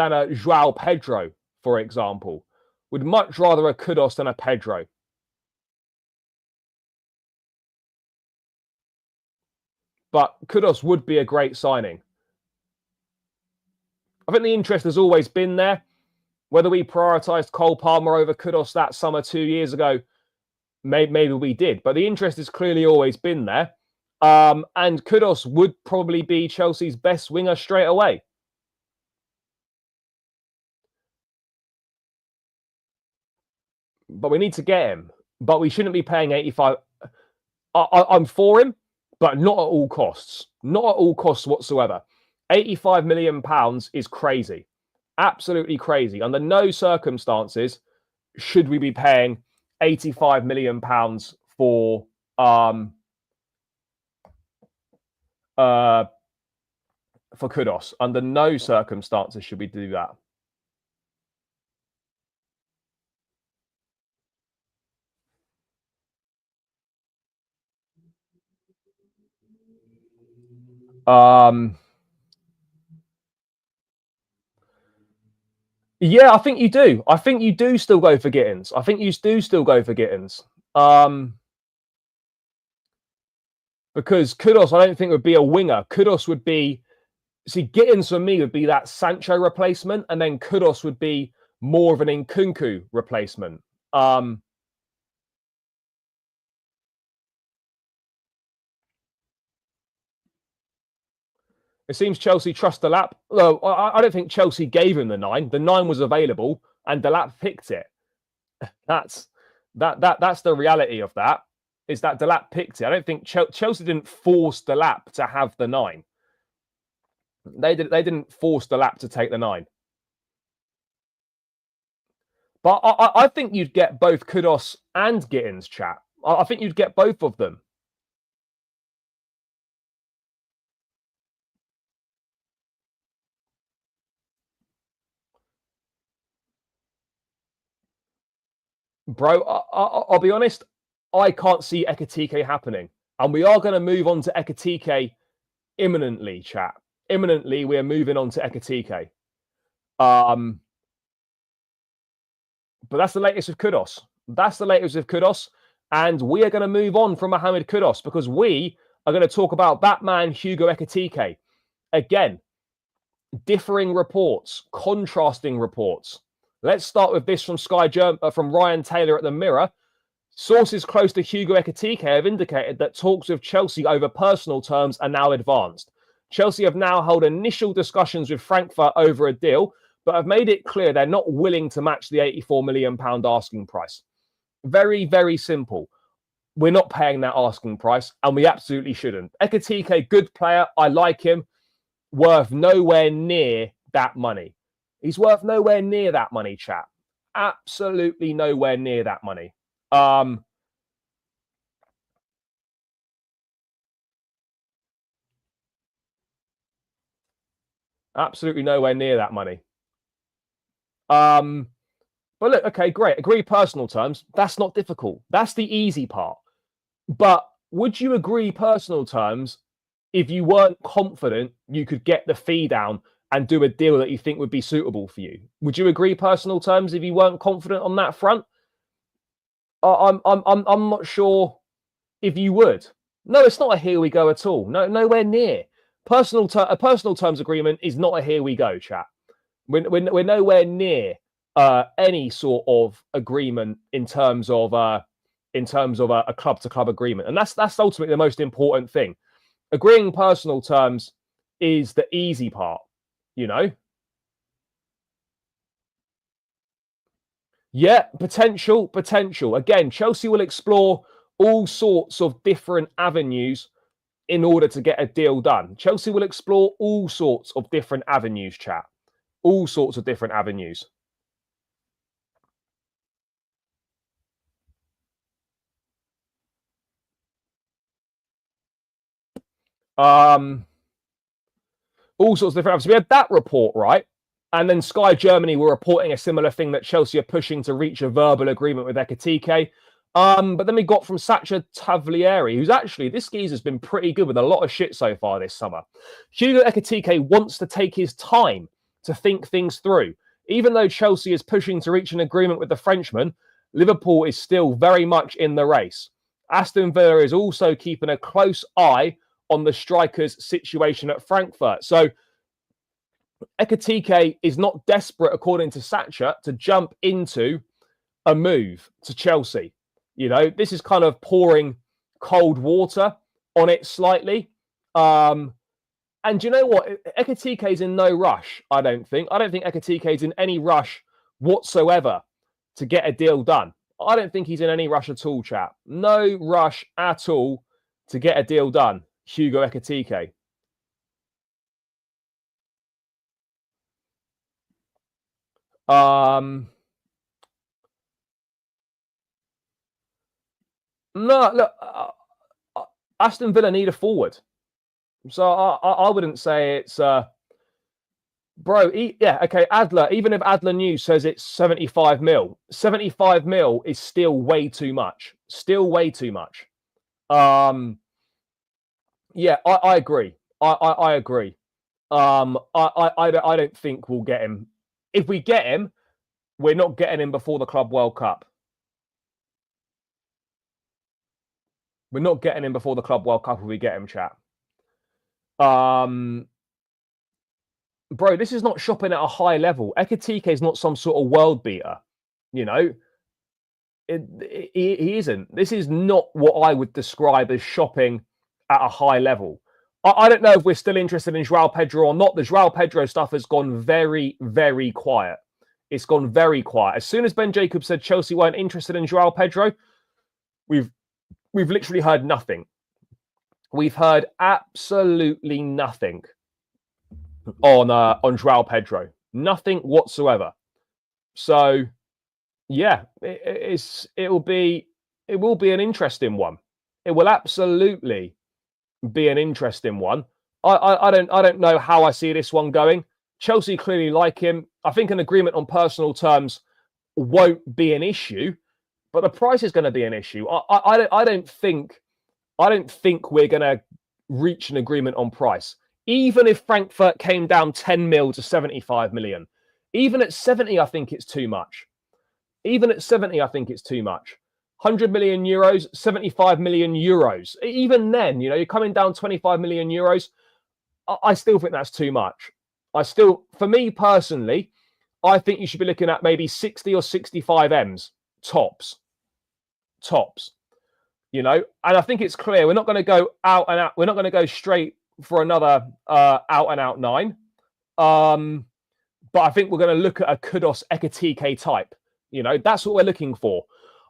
João Pedro, for example. Would much rather a Kudus than a Pedro. But Kudus would be a great signing. I think the interest has always been there. Whether we prioritised Cole Palmer over Kudus that summer 2 years ago, maybe we did. But the interest has clearly always been there. And Kudus would probably be Chelsea's best winger straight away. But we need to get him. But we shouldn't be paying 85. I'm for him, but not at all costs. Not at all costs whatsoever. £85 million is crazy. Absolutely crazy. Under no circumstances should we be paying £85 million for Kudus. Under no circumstances should we do that. Yeah, I think you do. I think you do still go for Gittins. I think you do still go for Gittins. Because Kudus, I don't think would be a winger. Kudus would be... See, Gittins for me would be that Sancho replacement, and then Kudus would be more of an Nkunku replacement. It seems Chelsea trust Delap. Well, I don't think Chelsea gave him the 9. The 9 was available, and Delap picked it. That's the reality of that. Is that Delap picked it? I don't think Chelsea didn't force Delap to have the 9. They didn't force Delap to take the 9. But I think you'd get both Kudus and Gittins, chat. I think you'd get both of them. Bro, I'll be honest, I can't see Ekitike happening. And we are going to move on to Ekitike imminently, chat. Imminently, we're moving on to Ekitike. But that's the latest of Kudus. That's the latest of Kudus. And we are going to move on from Mohammed Kudus because we are going to talk about Batman Hugo Ekitike. Again, differing reports, contrasting reports. Let's start with this from from Ryan Taylor at the Mirror. Sources close to Hugo Ekitike have indicated that talks with Chelsea over personal terms are now advanced. Chelsea have now held initial discussions with Frankfurt over a deal, but have made it clear they're not willing to match the £84 million asking price. Very, very simple. We're not paying that asking price, and we absolutely shouldn't. Ekitike, good player. I like him. Worth nowhere near that money. He's worth nowhere near that money, chap. Absolutely nowhere near that money. Absolutely nowhere near that money. But look, okay, great. Agree personal terms. That's not difficult. That's the easy part. But would you agree personal terms if you weren't confident you could get the fee down and do a deal that you think would be suitable for you. Would you agree, personal terms, if you weren't confident on that front? I'm not sure if you would. No, it's not a here we go at all. No, nowhere near. A personal terms agreement is not a here we go, chat. We're nowhere near any sort of agreement in terms of a club to club agreement, and that's ultimately the most important thing. Agreeing personal terms is the easy part, you know. Yeah, potential. Again, Chelsea will explore all sorts of different avenues in order to get a deal done. Chelsea will explore all sorts of different avenues, chat. All sorts of different avenues. All sorts of different avenues. We had that report, right? And then Sky Germany were reporting a similar thing, that Chelsea are pushing to reach a verbal agreement with Ekitike. But then we got from Sacha Tavlieri, who's actually, this geezer's been pretty good with a lot of shit so far this summer. Hugo Ekitike wants to take his time to think things through. Even though Chelsea is pushing to reach an agreement with the Frenchman, Liverpool is still very much in the race. Aston Villa is also keeping a close eye on the striker's situation at Frankfurt. So Ekitike is not desperate, according to Sacha, to jump into a move to Chelsea. You know, this is kind of pouring cold water on it slightly. And you know what? Ekitike is in no rush, I don't think. I don't think Ekitike is in any rush whatsoever to get a deal done. I don't think he's in any rush at all, chap. No rush at all to get a deal done, Hugo Ekitike. No, look, Aston Villa need a forward. So I wouldn't say it's... Bro, yeah, okay, Adler, even if Adler News says it's 75 mil, 75 mil is still way too much. Still way too much. Yeah, I agree. I agree. I don't think we'll get him. If we get him, we're not getting him before the Club World Cup. We're not getting him before the Club World Cup if we get him, chat. Bro, this is not shopping at a high level. Ekitike is not some sort of world beater. You know, he isn't. This is not what I would describe as shopping at a high level. I don't know if we're still interested in João Pedro or not. The João Pedro stuff has gone very, very quiet. It's gone very quiet. As soon as Ben Jacobs said Chelsea weren't interested in João Pedro, we've literally heard nothing. We've heard absolutely nothing on João Pedro. Nothing whatsoever. So, yeah, it will be an interesting one. It will absolutely be an interesting one. I don't know how I see this one going. Chelsea clearly like him. I think an agreement on personal terms won't be an issue, but the price is going to be an issue. I don't think we're going to reach an agreement on price. Even if Frankfurt came down 10 mil to 75 million, even at 70, I think it's too much. Even at 70, I think it's too much. 100 million euros, 75 million euros. Even then, you know, you're coming down 25 million euros. I still think that's too much. For me personally, I think you should be looking at maybe 60 or 65 M's tops. You know, and I think it's clear we're not going to go out and out. We're not going to go straight for another out and out 9. But I think we're going to look at a Kudus Ekitike type. You know, that's what we're looking for.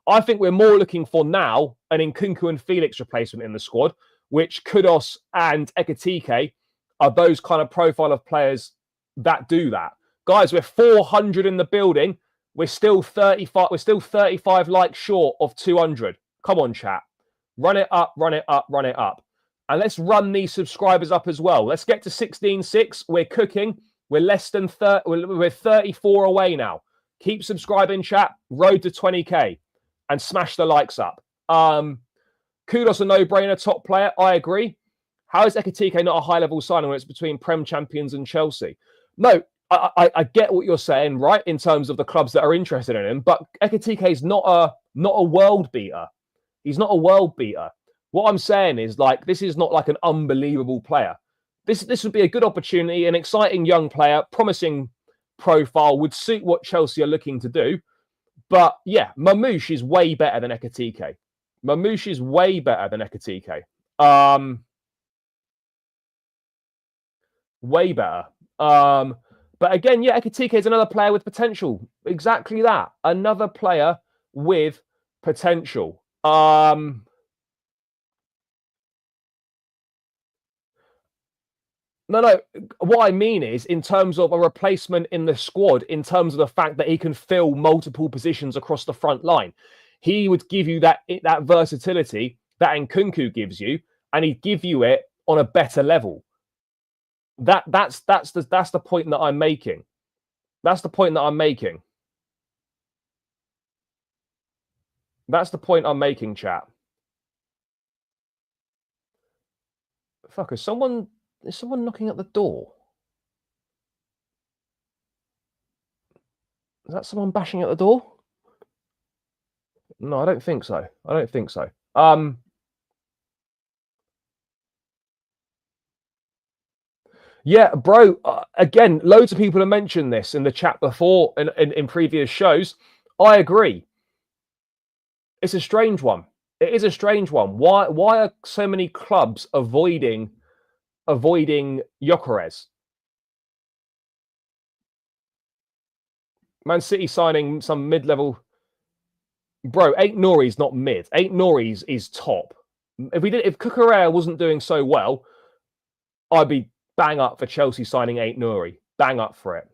I think we're more looking for now an Nkunku and Felix replacement in the squad, which Kudus and Ekitike are those kind of profile of players that do that. Guys, we're 400 in the building. We're still 35. We're still 35 likes short of 200. Come on, chat. Run it up, run it up, run it up. And let's run these subscribers up as well. Let's get to 16.6. We're cooking. We're less than 30. We're 34 away now. Keep subscribing, chat. Road to 20k. And smash the likes up. Kudus a no-brainer, top player. I agree. How is Ekitike not a high-level signing when it's between Prem champions and Chelsea? No, I get what you're saying, right? In terms of the clubs that are interested in him, but Ekitike is not a world beater. He's not a world beater. What I'm saying is, like, this is not like an unbelievable player. This would be a good opportunity, an exciting young player, promising profile, would suit what Chelsea are looking to do. But yeah, Mamouche is way better than Ekitike. Mamouche is way better than Ekitike. Way better. But again, yeah, Ekitike is another player with potential. Exactly that. Another player with potential. No. What I mean is, in terms of a replacement in the squad, in terms of the fact that he can fill multiple positions across the front line, he would give you that versatility that Nkunku gives you, and he'd give you it on a better level. That's the point that I'm making. That's the point that I'm making. That's the point I'm making, chat. Fuck, is someone knocking at the door? Is that someone bashing at the door? No, I don't think so. I don't think so. Yeah, bro. Again, loads of people have mentioned this in the chat before in previous shows. I agree. It's a strange one. It is a strange one. Why are so many clubs avoiding Gyökeres? Man City signing some mid-level. Bro, Aït-Nouri's not mid. Aït-Nouri's is top. If Cucurella wasn't doing so well, I'd be bang up for Chelsea signing Aït-Nouri. Bang up for it.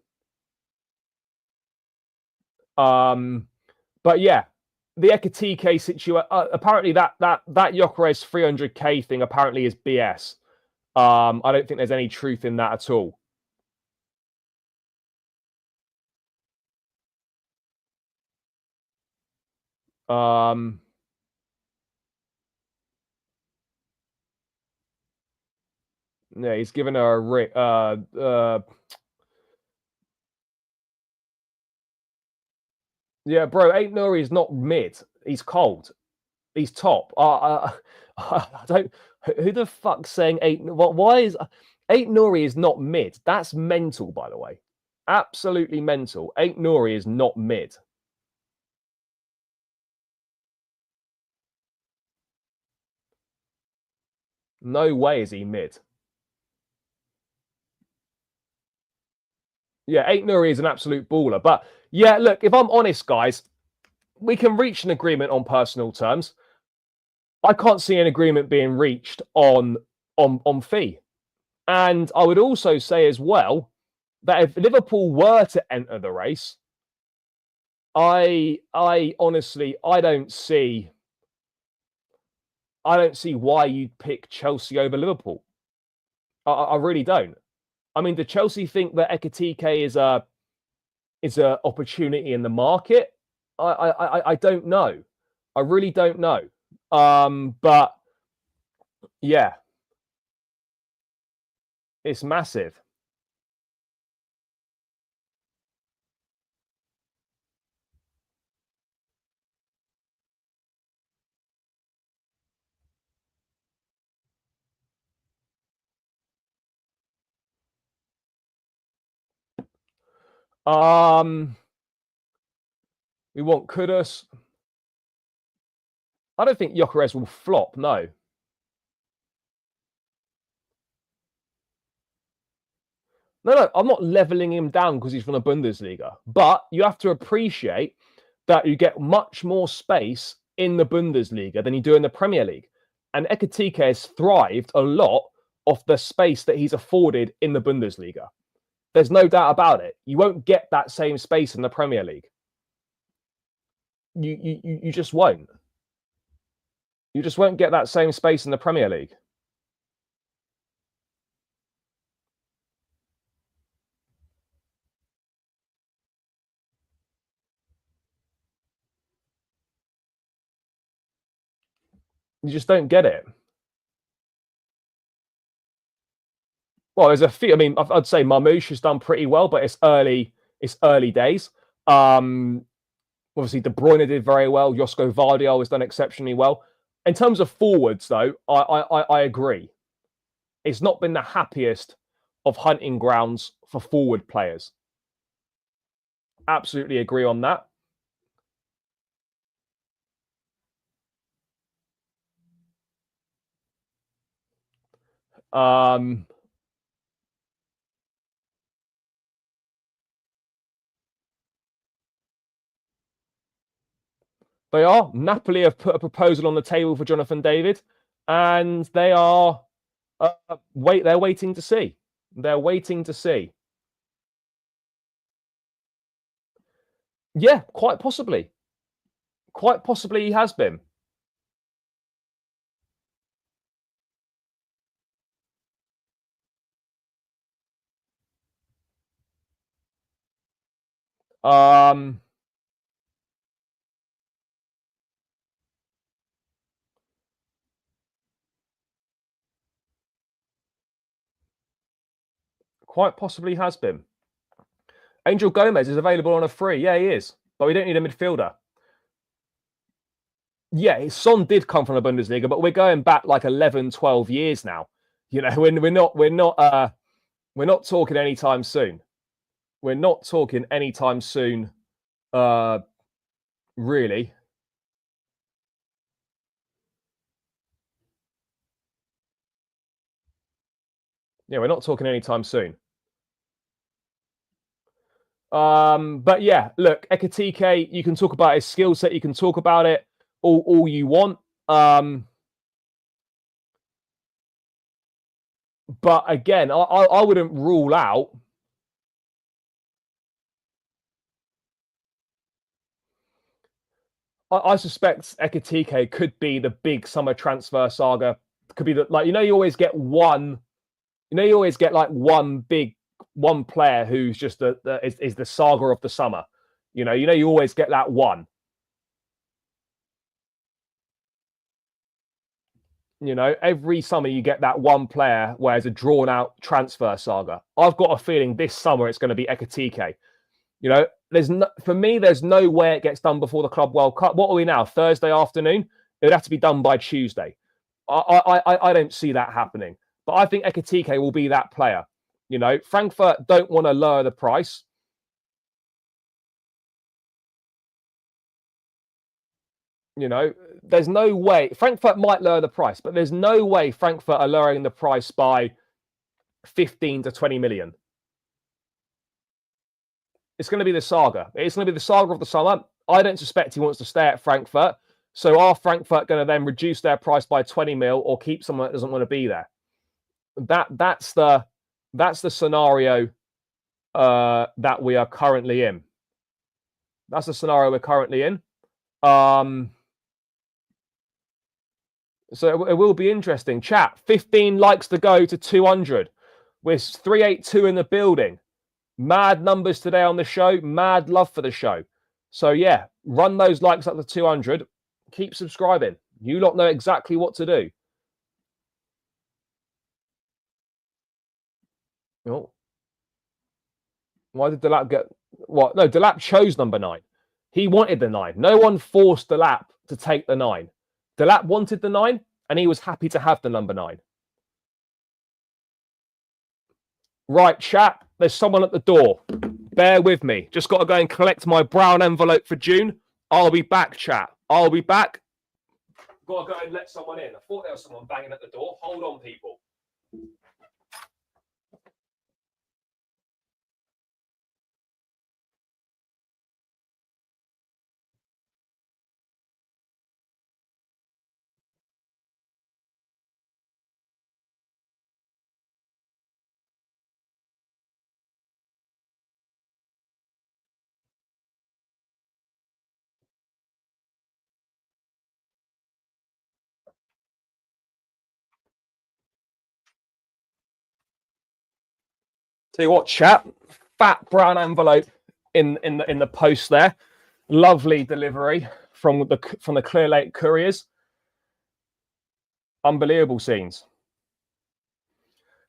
But yeah, the Ekitike situation. Apparently, that Gyökeres 300k thing apparently is BS. I don't think there's any truth in that at all. Yeah, he's given her a yeah, bro. Aït-Nouri is not mid. He's cold. He's top. I don't. Who the fuck's saying eight? Why is Aït-Nouri is not mid? That's mental, by the way. Absolutely mental. Aït-Nouri is not mid. No way is he mid. Yeah, Aït-Nouri is an absolute baller. But yeah, look, if I'm honest, guys, we can reach an agreement on personal terms. I can't see an agreement being reached on fee. And I would also say as well that if Liverpool were to enter the race, I honestly I don't see why you'd pick Chelsea over Liverpool. I really don't. I mean, do Chelsea think that Ekitike is a opportunity in the market? I don't know. I really don't know. But yeah, it's massive. We want Kudus. I don't think Gyökeres will flop. No. No, I'm not leveling him down because he's from the Bundesliga. But you have to appreciate that you get much more space in the Bundesliga than you do in the Premier League. And Ekitike has thrived a lot off the space that he's afforded in the Bundesliga. There's no doubt about it. You won't get that same space in the Premier League. You just won't. You just won't get that same space in the Premier League. You just don't get it. Well, there's a few. I mean, I'd say Marmoush has done pretty well, but it's early. It's early days. Obviously, De Bruyne did very well. Josko Vardiol has done exceptionally well. In terms of forwards, though, I agree. It's not been the happiest of hunting grounds for forward players. Absolutely agree on that. They are. Napoli have put a proposal on the table for Jonathan David, and they are they're waiting to see. They're waiting to see. Yeah, quite possibly. Quite possibly he has been. Quite possibly has been. Angel Gomez is available on a free. Yeah, he is. But we don't need a midfielder. Yeah, Son did come from the Bundesliga, but we're going back like 11, 12 years now. You know, we're not talking anytime soon. We're not talking anytime soon, really. Yeah, we're not talking anytime soon. But yeah, look, Ekitike, you can talk about his skill set, you can talk about it all you want. But again, I wouldn't rule out. I suspect Ekitike could be the big summer transfer saga. Could be like, you always get one. You always get like one player who's just is the saga of the summer. You always get that one. Every summer you get that one player where it's a drawn out transfer saga. I've got a feeling this summer it's going to be Ekitike. For me, there's no way it gets done before the Club World Cup. What are we now? Thursday afternoon? It would have to be done by Tuesday. I don't see that happening. But I think Ekitike will be that player. Frankfurt don't want to lower the price. There's no way. Frankfurt might lower the price, but there's no way Frankfurt are lowering the price by 15 to 20 million. It's going to be the saga. It's going to be the saga of the summer. I don't suspect he wants to stay at Frankfurt. So are Frankfurt going to then reduce their price by 20 mil or keep someone that doesn't want to be there? That's the scenario that we are currently in. That's the scenario we're currently in. So it will be interesting. Chat, 15 likes to go to 200. We're 382 in the building. Mad numbers today on the show. Mad love for the show. So yeah, run those likes up to 200. Keep subscribing. You lot know exactly what to do. Oh. Why did Delap get what? No, Delap chose number 9. He wanted the 9. No one forced Delap to take the 9. Delap wanted the 9, and he was happy to have the number 9. Right, chat. There's someone at the door. Bear with me. Just got to go and collect my brown envelope for June. I'll be back, chat. I'll be back. Got to go and let someone in. I thought there was someone banging at the door. Hold on, people. Tell you what, chat. Fat brown envelope in the post there. Lovely delivery from the Clear Lake Couriers. Unbelievable scenes.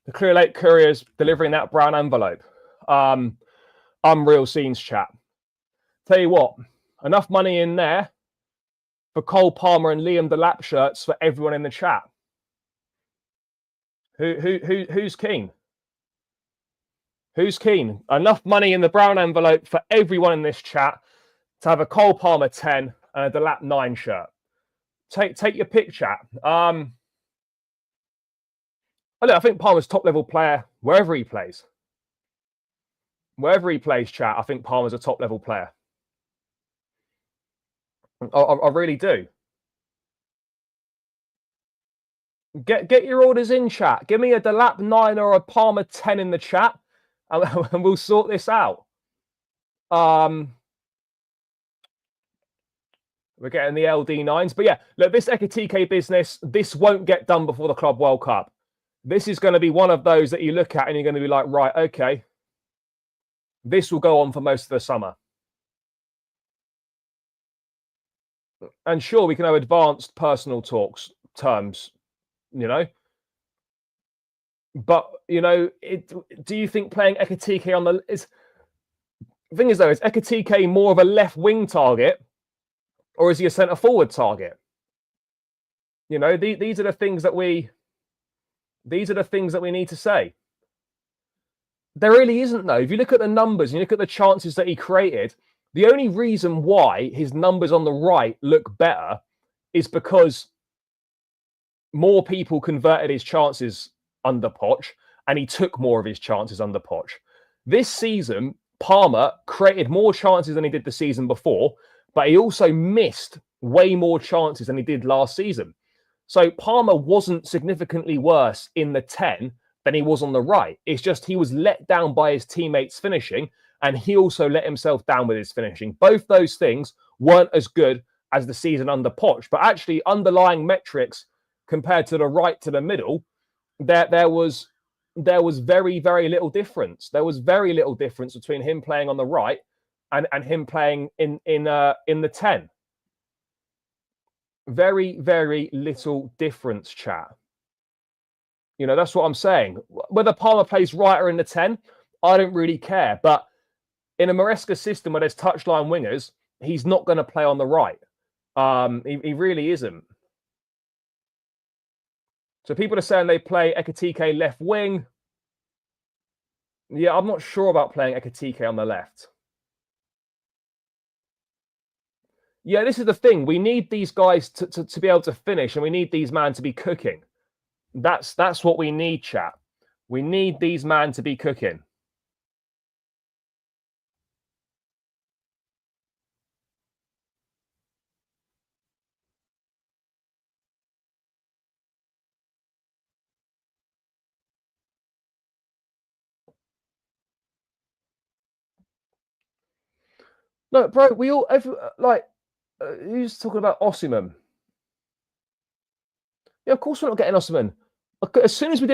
The Clear Lake Courier's delivering that brown envelope. Unreal scenes, chat. Tell you what, enough money in there for Cole Palmer and Liam Delap shirts for everyone in the chat. Who's keen? Who's keen? Enough money in the brown envelope for everyone in this chat to have a Cole Palmer 10 and a Delap 9 shirt. Take your pick, chat. I think Palmer's top level player wherever he plays. Wherever he plays, chat, I think Palmer's a top level player. I really do. Get your orders in, chat. Give me a Delap 9 or a Palmer 10 in the chat, and we'll sort this out. We're getting the LD9s. But yeah, look, this Ekitike business, this won't get done before the Club World Cup. This is going to be one of those that you look at and you're going to be like, right, okay, this will go on for most of the summer. And sure, we can have advanced personal talks terms, you know. But, you know, do you think playing Ekitike on the... The thing is, though, is Ekitike more of a left wing target, or is he a centre forward target? You know, these are the things that we need to say. There really isn't, though. If you look at the numbers and you look at the chances that he created, the only reason why his numbers on the right look better is because more people converted his chances under Poch, and he took more of his chances under Poch. This season, Palmer created more chances than he did the season before, but he also missed way more chances than he did last season. So Palmer wasn't significantly worse in the 10 than he was on the right. It's just he was let down by his teammates finishing, and he also let himself down with his finishing. Both those things weren't as good as the season under Poch, but actually underlying metrics compared to the right to the middle, there was very, very little difference. There was very little difference between him playing on the right and him playing in the 10. Very, very little difference, chat. You know, that's what I'm saying. Whether Palmer plays right or in the 10, I don't really care. But in a Maresca system where there's touchline wingers, he's not going to play on the right. He really isn't. So people are saying they play Ekitike left wing. Yeah, I'm not sure about playing Ekitike on the left. Yeah, this is the thing. We need these guys to be able to finish, and we need these men to be cooking. That's what we need, chat. We need these men to be cooking. No, bro, we all who's talking about Osimhen? Yeah, of course we're not getting Osimhen. As soon as when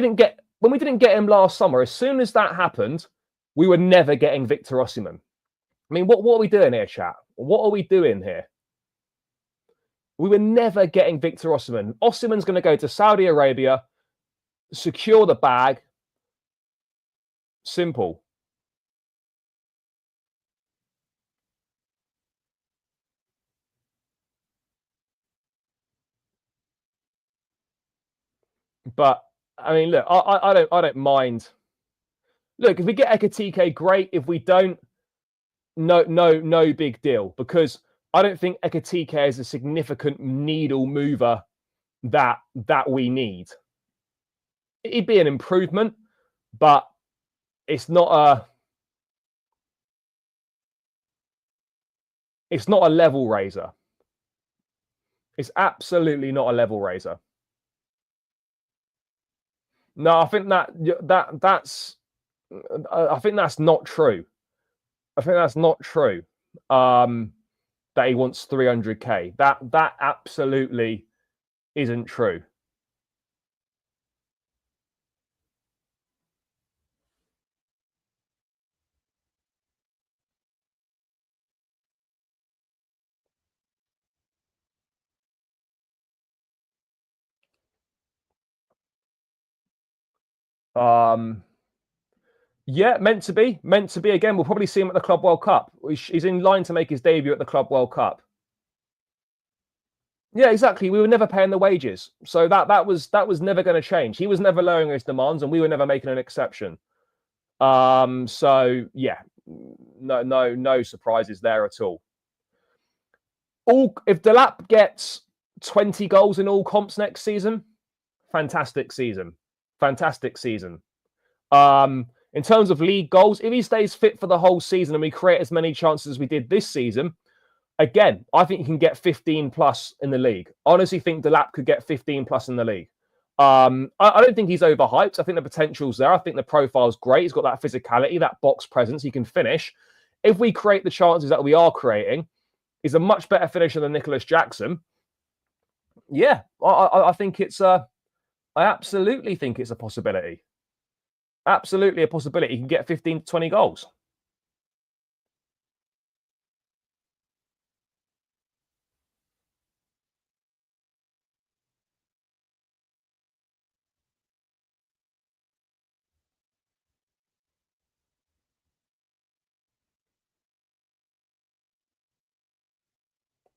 we didn't get him last summer, as soon as that happened, we were never getting Victor Osimhen. I mean, what are we doing here, chat? What are we doing here? We were never getting Victor Osimhen. Osimhen's going to go to Saudi Arabia, secure the bag. Simple. But I mean, look, I don't mind. Look, if we get Ekitike, great. If we don't, no big deal. Because I don't think Ekitike is a significant needle mover that we need. It'd be an improvement, but it's not a level raiser. It's absolutely not a level raiser. No, I think that's not true. I think that's not true. That he wants 300k. That absolutely isn't true. Yeah, meant to be. Meant to be. Again, we'll probably see him at the Club World Cup. He's in line to make his debut at the Club World Cup. Yeah, exactly. We were never paying the wages, so that was never going to change. He was never lowering his demands, and we were never making an exception. So yeah, no surprises there at all. If Delap gets 20 goals in all comps next season, fantastic season. Fantastic season. In terms of league goals, if he stays fit for the whole season and we create as many chances as we did this season, again, I think he can get 15 plus in the league. I honestly think Delap could get 15 plus in the league. I don't think he's overhyped. I think the potential's there. I think the profile's great. He's got that physicality, that box presence. He can finish. If we create the chances that we are creating, he's a much better finisher than Nicholas Jackson. Yeah, I think it's I absolutely think it's a possibility. Absolutely a possibility. He can get 15 to 20 goals.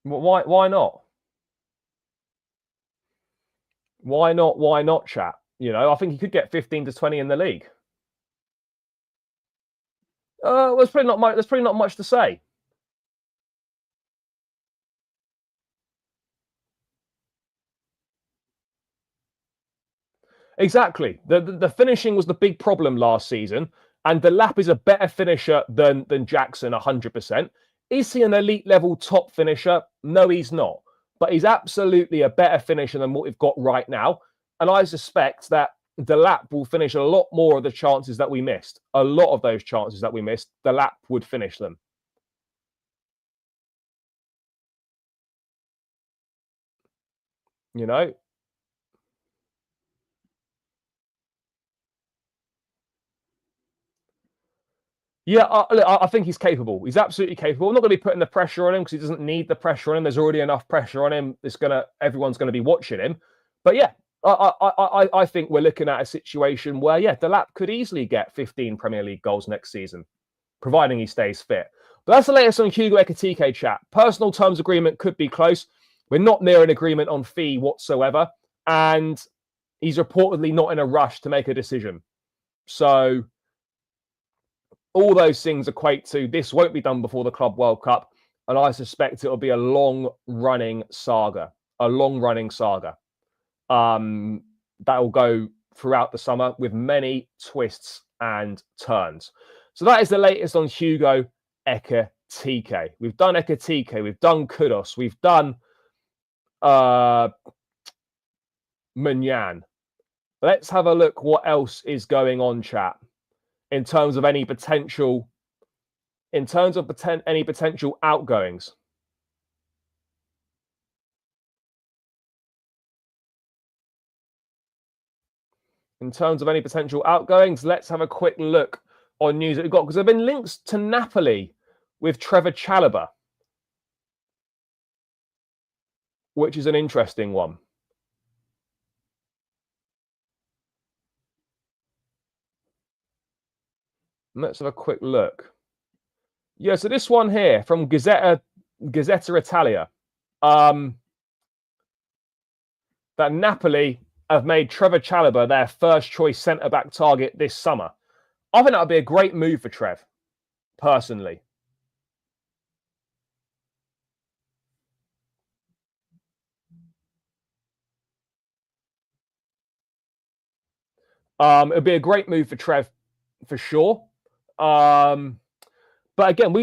Why not? Why not? Why not, chat? You know, I think he could get 15 to 20 in the league. There's probably not much. There's probably not much to say. Exactly. The finishing was the big problem last season, and Delap is a better finisher than Jackson, 100%. Is he an elite level top finisher? No, he's not. But he's absolutely a better finisher than what we've got right now. And I suspect that Delap will finish a lot more of the chances that we missed. A lot of those chances that we missed, Delap would finish them. You know? Yeah, I think he's capable. He's absolutely capable. I'm not going to be putting the pressure on him because he doesn't need the pressure on him. There's already enough pressure on him. Everyone's going to be watching him. But yeah, I think we're looking at a situation where, yeah, Delap could easily get 15 Premier League goals next season, providing he stays fit. But that's the latest on Hugo Ekitike, chat. Personal terms agreement could be close. We're not near an agreement on fee whatsoever. And he's reportedly not in a rush to make a decision. So all those things equate to this won't be done before the Club World Cup. And I suspect it'll be a long-running saga. A long-running saga. That will go throughout the summer with many twists and turns. So that is the latest on Hugo Ekitike. We've done Ekitike, we've done Kudus, we've done Maignan. Let's have a look what else is going on, chat, in terms of any potential outgoings. In terms of any potential outgoings, let's have a quick look on news that we've got, because there have been links to Napoli with Trevor Chalobah, which is an interesting one. Let's have a quick look. Yeah, so this one here from Gazzetta Italia, that Napoli have made Trevor Chalobah their first choice centre-back target this summer. I think that would be a great move for Trev, personally. It would be a great move for Trev, for sure. But again,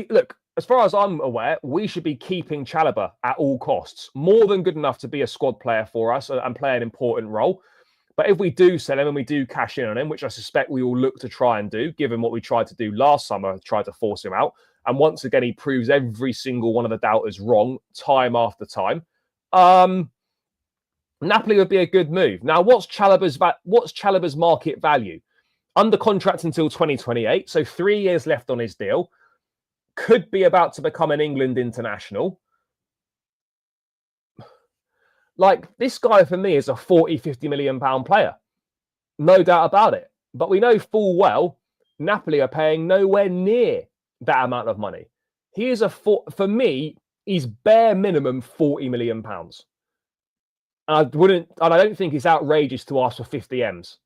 as far as I'm aware, we should be keeping Chalobah at all costs. More than good enough to be a squad player for us and play an important role. But if we do sell him and we do cash in on him, which I suspect we will look to try and do, given what we tried to do last summer, tried to force him out. And once again, he proves every single one of the doubters wrong, time after time. Napoli would be a good move. Now, what's Chalobah's market value? Under contract until 2028, so 3 years left on his deal. Could be about to become an England international. Like, this guy for me is a 40, 50 million pound player. No doubt about it. But we know full well Napoli are paying nowhere near that amount of money. He is for me, he's bare minimum £40 million. And I don't think it's outrageous to ask for 50 M's.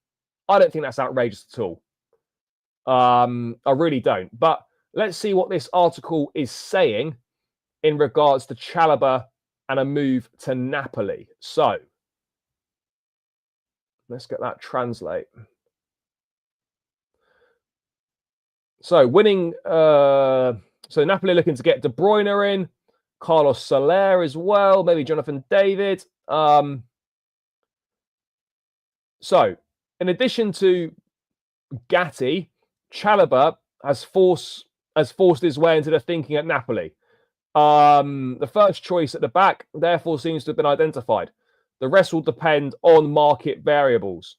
I don't think that's outrageous at all. I really don't. But let's see what this article is saying in regards to Chalobah and a move to Napoli. So let's get that translate. So winning, so Napoli looking to get De Bruyne in, Carlos Soler as well, maybe Jonathan David. So in addition to Gatti, Chalobah has forced his way into the thinking at Napoli. The first choice at the back, therefore, seems to have been identified. The rest will depend on market variables.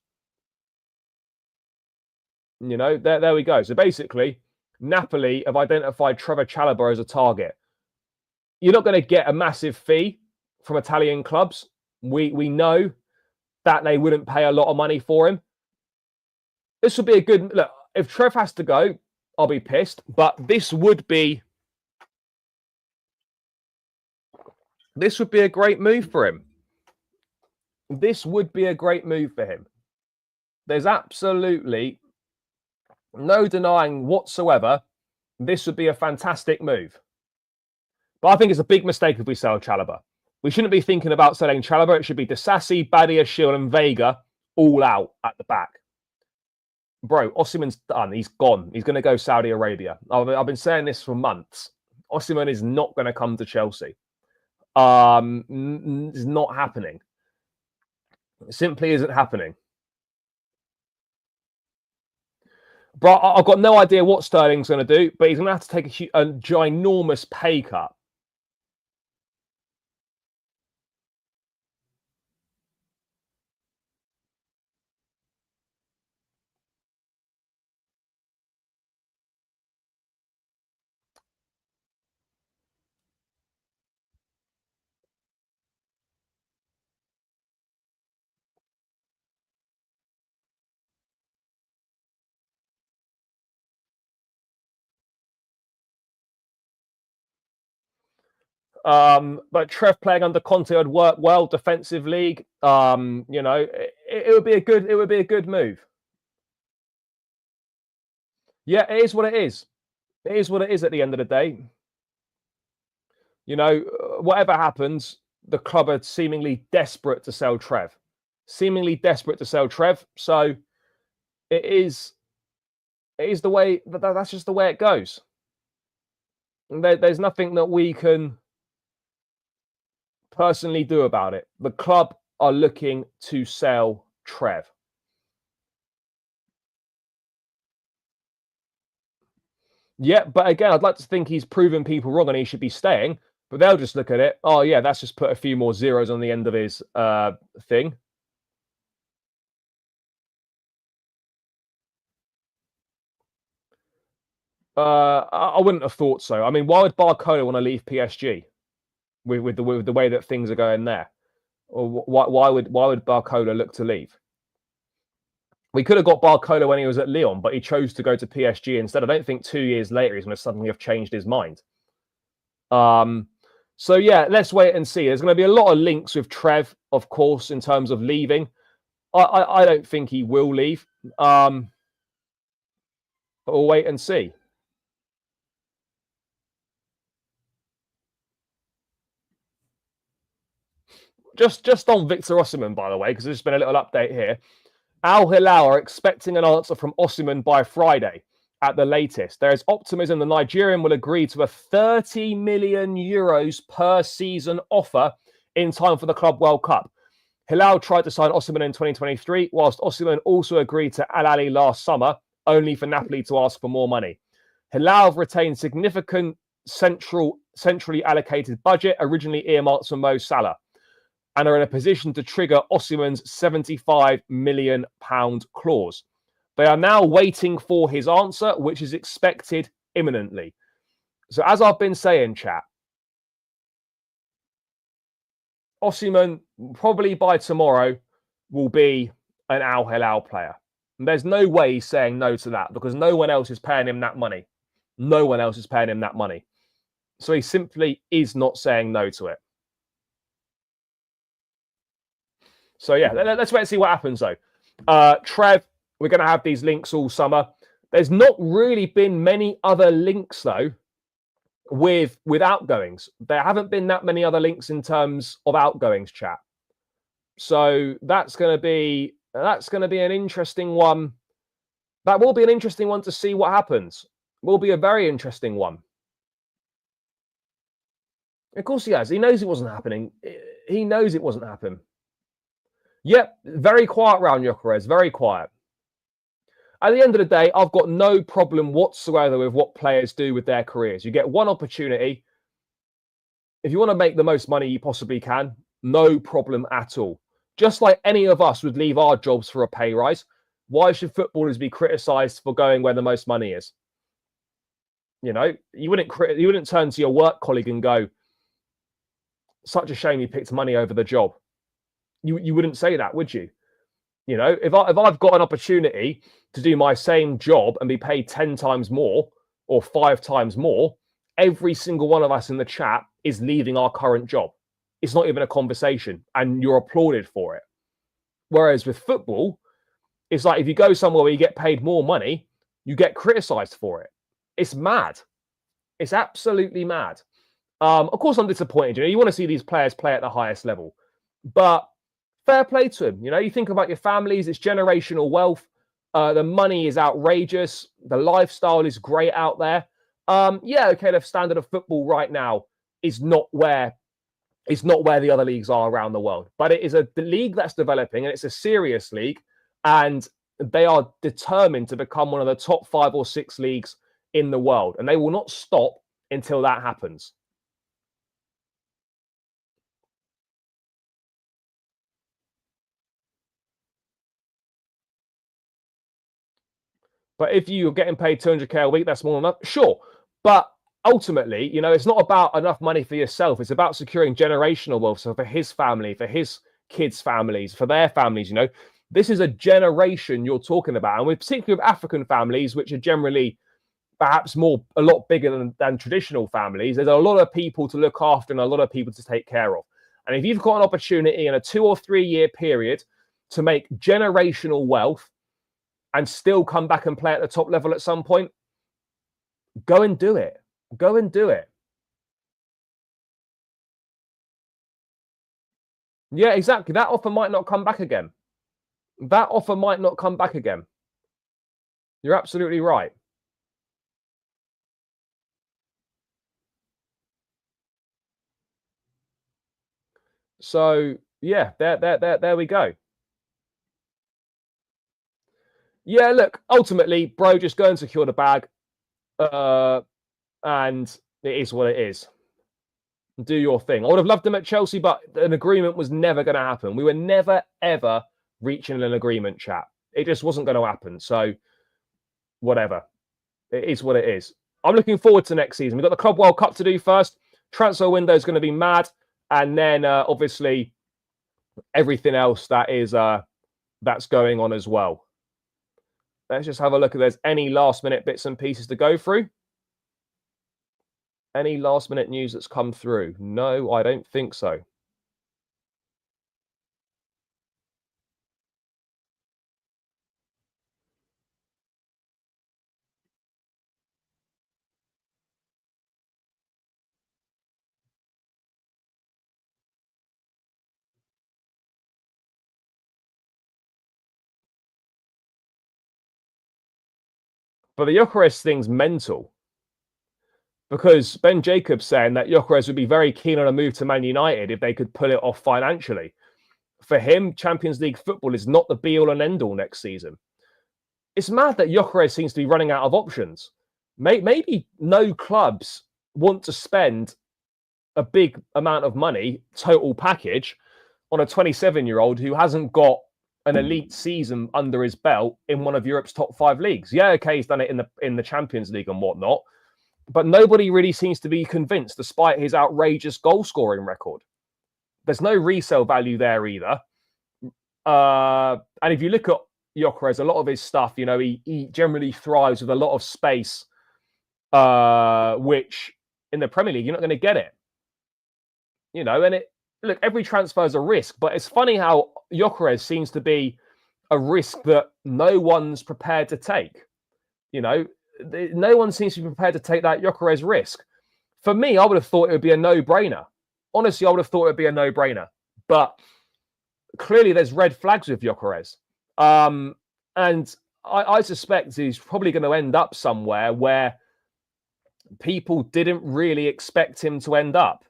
You know, there we go. So basically, Napoli have identified Trevor Chalobah as a target. You're not going to get a massive fee from Italian clubs. We know that they wouldn't pay a lot of money for him. This would be a good look. If Trev has to go, I'll be pissed. But this would be a great move for him. This would be a great move for him. There's absolutely no denying whatsoever. This would be a fantastic move. But I think it's a big mistake if we sell Chalobah. We shouldn't be thinking about selling Chalobah. It should be Disasi, Badia, Shield, and Vega all out at the back. Bro, Osimhen's done. He's gone. He's going to go Saudi Arabia. I've been saying this for months. Osimhen is not going to come to Chelsea. It's not happening. It simply isn't happening. Bro, I've got no idea what Sterling's going to do, but he's going to have to take a ginormous pay cut. But Trev playing under Conte would work well, defensive league. You know, it would be a good move. Yeah, it is what it is. It is what it is at the end of the day. You know, whatever happens, the club are seemingly desperate to sell Trev. Seemingly desperate to sell Trev. So it is the way, that's just the way it goes. There's nothing that we can personally do about it. The club are looking to sell Trev. Yeah, but again, I'd like to think he's proven people wrong and he should be staying. But they'll just look at it. Oh, yeah, that's just put a few more zeros on the end of his thing. I wouldn't have thought so. I mean, why would Barcola want to leave PSG with the way that things are going there? Or why would Barcola look to leave? We could have got Barcola when he was at Lyon, but he chose to go to PSG instead. I don't think 2 years later he's going to suddenly have changed his mind. So yeah, let's wait and see. There's going to be a lot of links with Trev, of course, in terms of leaving. I don't think he will leave. But we'll wait and see. Just on Victor Osimhen, by the way, because there's been a little update here. Al Hilal are expecting an answer from Osimhen by Friday at the latest. There is optimism the Nigerian will agree to a 30 million euros per season offer in time for the Club World Cup. Hilal tried to sign Osimhen in 2023, whilst Osimhen also agreed to Al Ahly last summer, only for Napoli to ask for more money. Hilal have retained significant centrally allocated budget, originally earmarked for Mo Salah, and are in a position to trigger Osimhen's £75 million clause. They are now waiting for his answer, which is expected imminently. So as I've been saying, chat, Osimhen probably by tomorrow will be an Al Hilal player. And there's no way he's saying no to that because no one else is paying him that money. No one else is paying him that money. So he simply is not saying no to it. So yeah, let's wait and see what happens though. Trev, we're going to have these links all summer. There's not really been many other links though with outgoings. There haven't been that many other links in terms of outgoings chat. So that's going to be an interesting one. That will be an interesting one to see what happens. Will be a very interesting one. Of course he has. He knows it wasn't happening. He knows it wasn't happening. Yep, very quiet round Gyökeres, very quiet. At the end of the day, I've got no problem whatsoever with what players do with their careers. You get one opportunity. If you want to make the most money you possibly can, no problem at all. Just like any of us would leave our jobs for a pay rise, why should footballers be criticised for going where the most money is? You know, you wouldn't turn to your work colleague and go, such a shame you picked money over the job. You wouldn't say that, would you? You know, if I've got an opportunity to do my same job and be paid 10 times more or 5 times more, every single one of us in the chat is leaving our current job. It's not even a conversation and you're applauded for it. Whereas with football, it's like if you go somewhere where you get paid more money, you get criticised for it. It's mad. It's absolutely mad. Of course, I'm disappointed. You know, you want to see these players play at the highest level, but fair play to them. You know, you think about your families, it's generational wealth. The money is outrageous. The lifestyle is great out there. Yeah, okay, the standard of football right now is not where the other leagues are around the world. But it is the league that's developing, and it's a serious league, and they are determined to become one of the top 5 or 6 leagues in the world, and they will not stop until that happens. But if you're getting paid 200k a week, that's more than enough. Sure. But ultimately, you know, it's not about enough money for yourself. It's about securing generational wealth. So for his family, for his kids' families, for their families, you know, this is a generation you're talking about. And with particularly with African families, which are generally perhaps a lot bigger than traditional families, there's a lot of people to look after and a lot of people to take care of. And if you've got an opportunity in a 2 or 3 year period to make generational wealth, and still come back and play at the top level at some point, go and do it. Go and do it. Yeah, exactly. That offer might not come back again. That offer might not come back again. You're absolutely right. So, yeah, there we go. Yeah, look, ultimately, bro, just go and secure the bag. And it is what it is. Do your thing. I would have loved him at Chelsea, but an agreement was never going to happen. We were never, ever reaching an agreement, chat. It just wasn't going to happen. So, whatever. It is what it is. I'm looking forward to next season. We've got the Club World Cup to do first. Transfer window is going to be mad. And then, obviously, everything else that is that's going on as well. Let's just have a look if there's any last-minute bits and pieces to go through. Any last-minute news that's come through? No, I don't think so. But the Gyökeres thing's mental. Because Ben Jacobs saying that Gyökeres would be very keen on a move to Man United if they could pull it off financially. For him, Champions League football is not the be-all and end-all next season. It's mad that Gyökeres seems to be running out of options. Maybe no clubs want to spend a big amount of money, total package, on a 27-year-old who hasn't got an elite season under his belt in one of Europe's top 5 leagues. Yeah, okay, he's done it in the Champions League and whatnot, but nobody really seems to be convinced, despite his outrageous goal-scoring record. There's no resale value there either. And if you look at Gyökeres, a lot of his stuff, you know, he generally thrives with a lot of space, which in the Premier League, you're not going to get it. You know, and look, every transfer is a risk, but it's funny how Gyökeres seems to be a risk that no one's prepared to take. You know, no one seems to be prepared to take that Gyökeres risk. For me, I would have thought it would be a no-brainer. Honestly, I would have thought it would be a no-brainer. But clearly there's red flags with Gyökeres. And I suspect he's probably going to end up somewhere where people didn't really expect him to end up.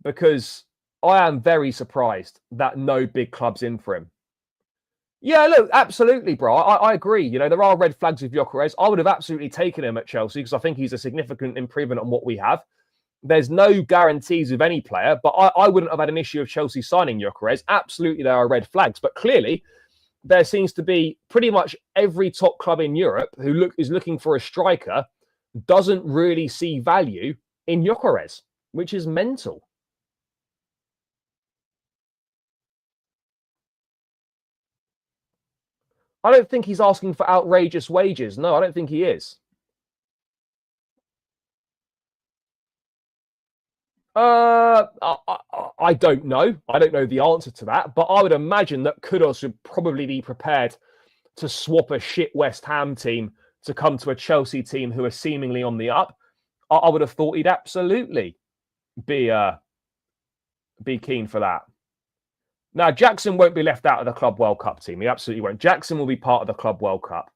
Because I am very surprised that no big club's in for him. Yeah, look, absolutely, bro. I agree. You know, there are red flags with Gyökeres. I would have absolutely taken him at Chelsea because I think he's a significant improvement on what we have. There's no guarantees with any player, but I wouldn't have had an issue of Chelsea signing Gyökeres. Absolutely, there are red flags. But clearly, there seems to be pretty much every top club in Europe who is looking for a striker doesn't really see value in Gyökeres, which is mental. I don't think he's asking for outrageous wages. No, I don't think he is. I don't know. I don't know the answer to that, but I would imagine that Kudus would probably be prepared to swap a shit West Ham team to come to a Chelsea team who are seemingly on the up. I would have thought he'd absolutely be keen for that. Now, Jackson won't be left out of the Club World Cup team. He absolutely won't. Jackson will be part of the Club World Cup.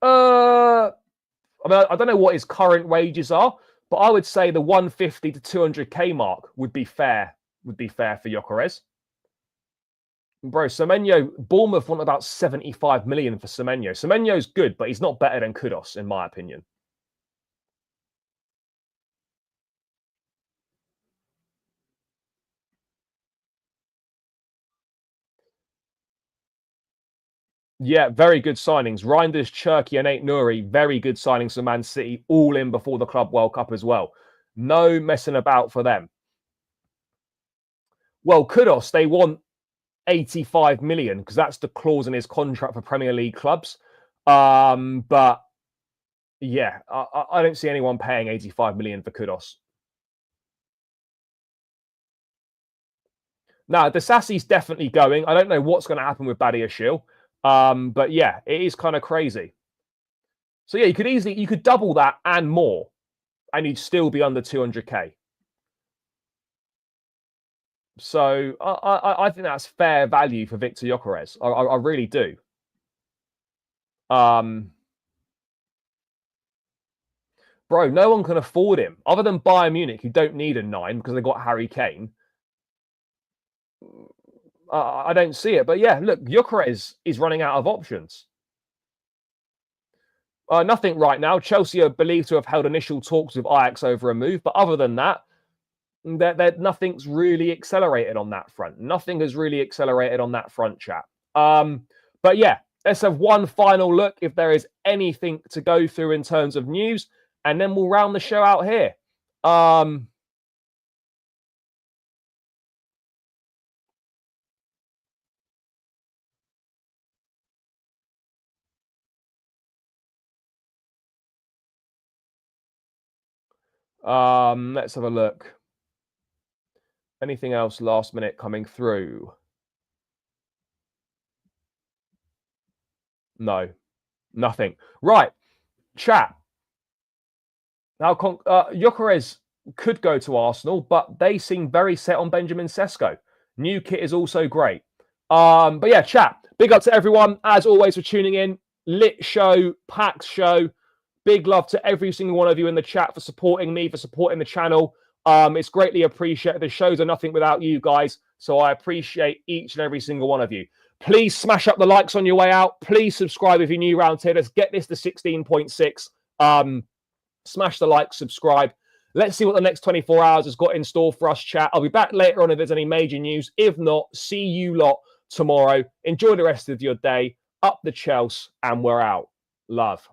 I mean, I don't know what his current wages are, but I would say the 150 to 200k mark would be fair. Would be fair for Gyökeres. Bro, Semenyo, Bournemouth want about 75 million for Semenyo. Semenyo's good, but he's not better than Kudus, in my opinion. Yeah, very good signings. Reinders, Cherki, and Aït-Nouri, very good signings for Man City, all in before the Club World Cup as well. No messing about for them. Well, Kudus, they want 85 million because that's the clause in his contract for Premier League clubs. But yeah, I don't see anyone paying 85 million for Kudus. Now, Desassi's definitely going. I don't know what's going to happen with Badiashile. But yeah, it is kind of crazy. So yeah, you could double that and more, and you'd still be under 200k. So I think that's fair value for Victor Gyökeres. I really do. Bro, no one can afford him other than Bayern Munich, who don't need a 9 because they got Harry Kane. I don't see it. But yeah, look, Gyökeres is running out of options. Nothing right now. Chelsea are believed to have held initial talks with Ajax over a move. But other than that, nothing's really accelerated on that front. Nothing has really accelerated on that front, chat. But yeah, let's have one final look if there is anything to go through in terms of news. And then we'll round the show out here. Let's have a look. Anything else last minute coming through? No, nothing. Right, chat. Now, Gyökeres could go to Arsenal, but they seem very set on Benjamin Sesko. New kit is also great. But yeah, chat. Big up to everyone, as always, for tuning in. Lit show, packed show. Big love to every single one of you in the chat for supporting me, for supporting the channel. It's greatly appreciated. The shows are nothing without you guys, so I appreciate each and every single one of you. Please smash up the likes on your way out. Please subscribe if you're new around here. Let's get this to 16.6. Smash the like, subscribe. Let's see what the next 24 hours has got in store for us, chat. I'll be back later on if there's any major news. If not, see you lot tomorrow. Enjoy the rest of your day. Up the Chelsea, and we're out. Love.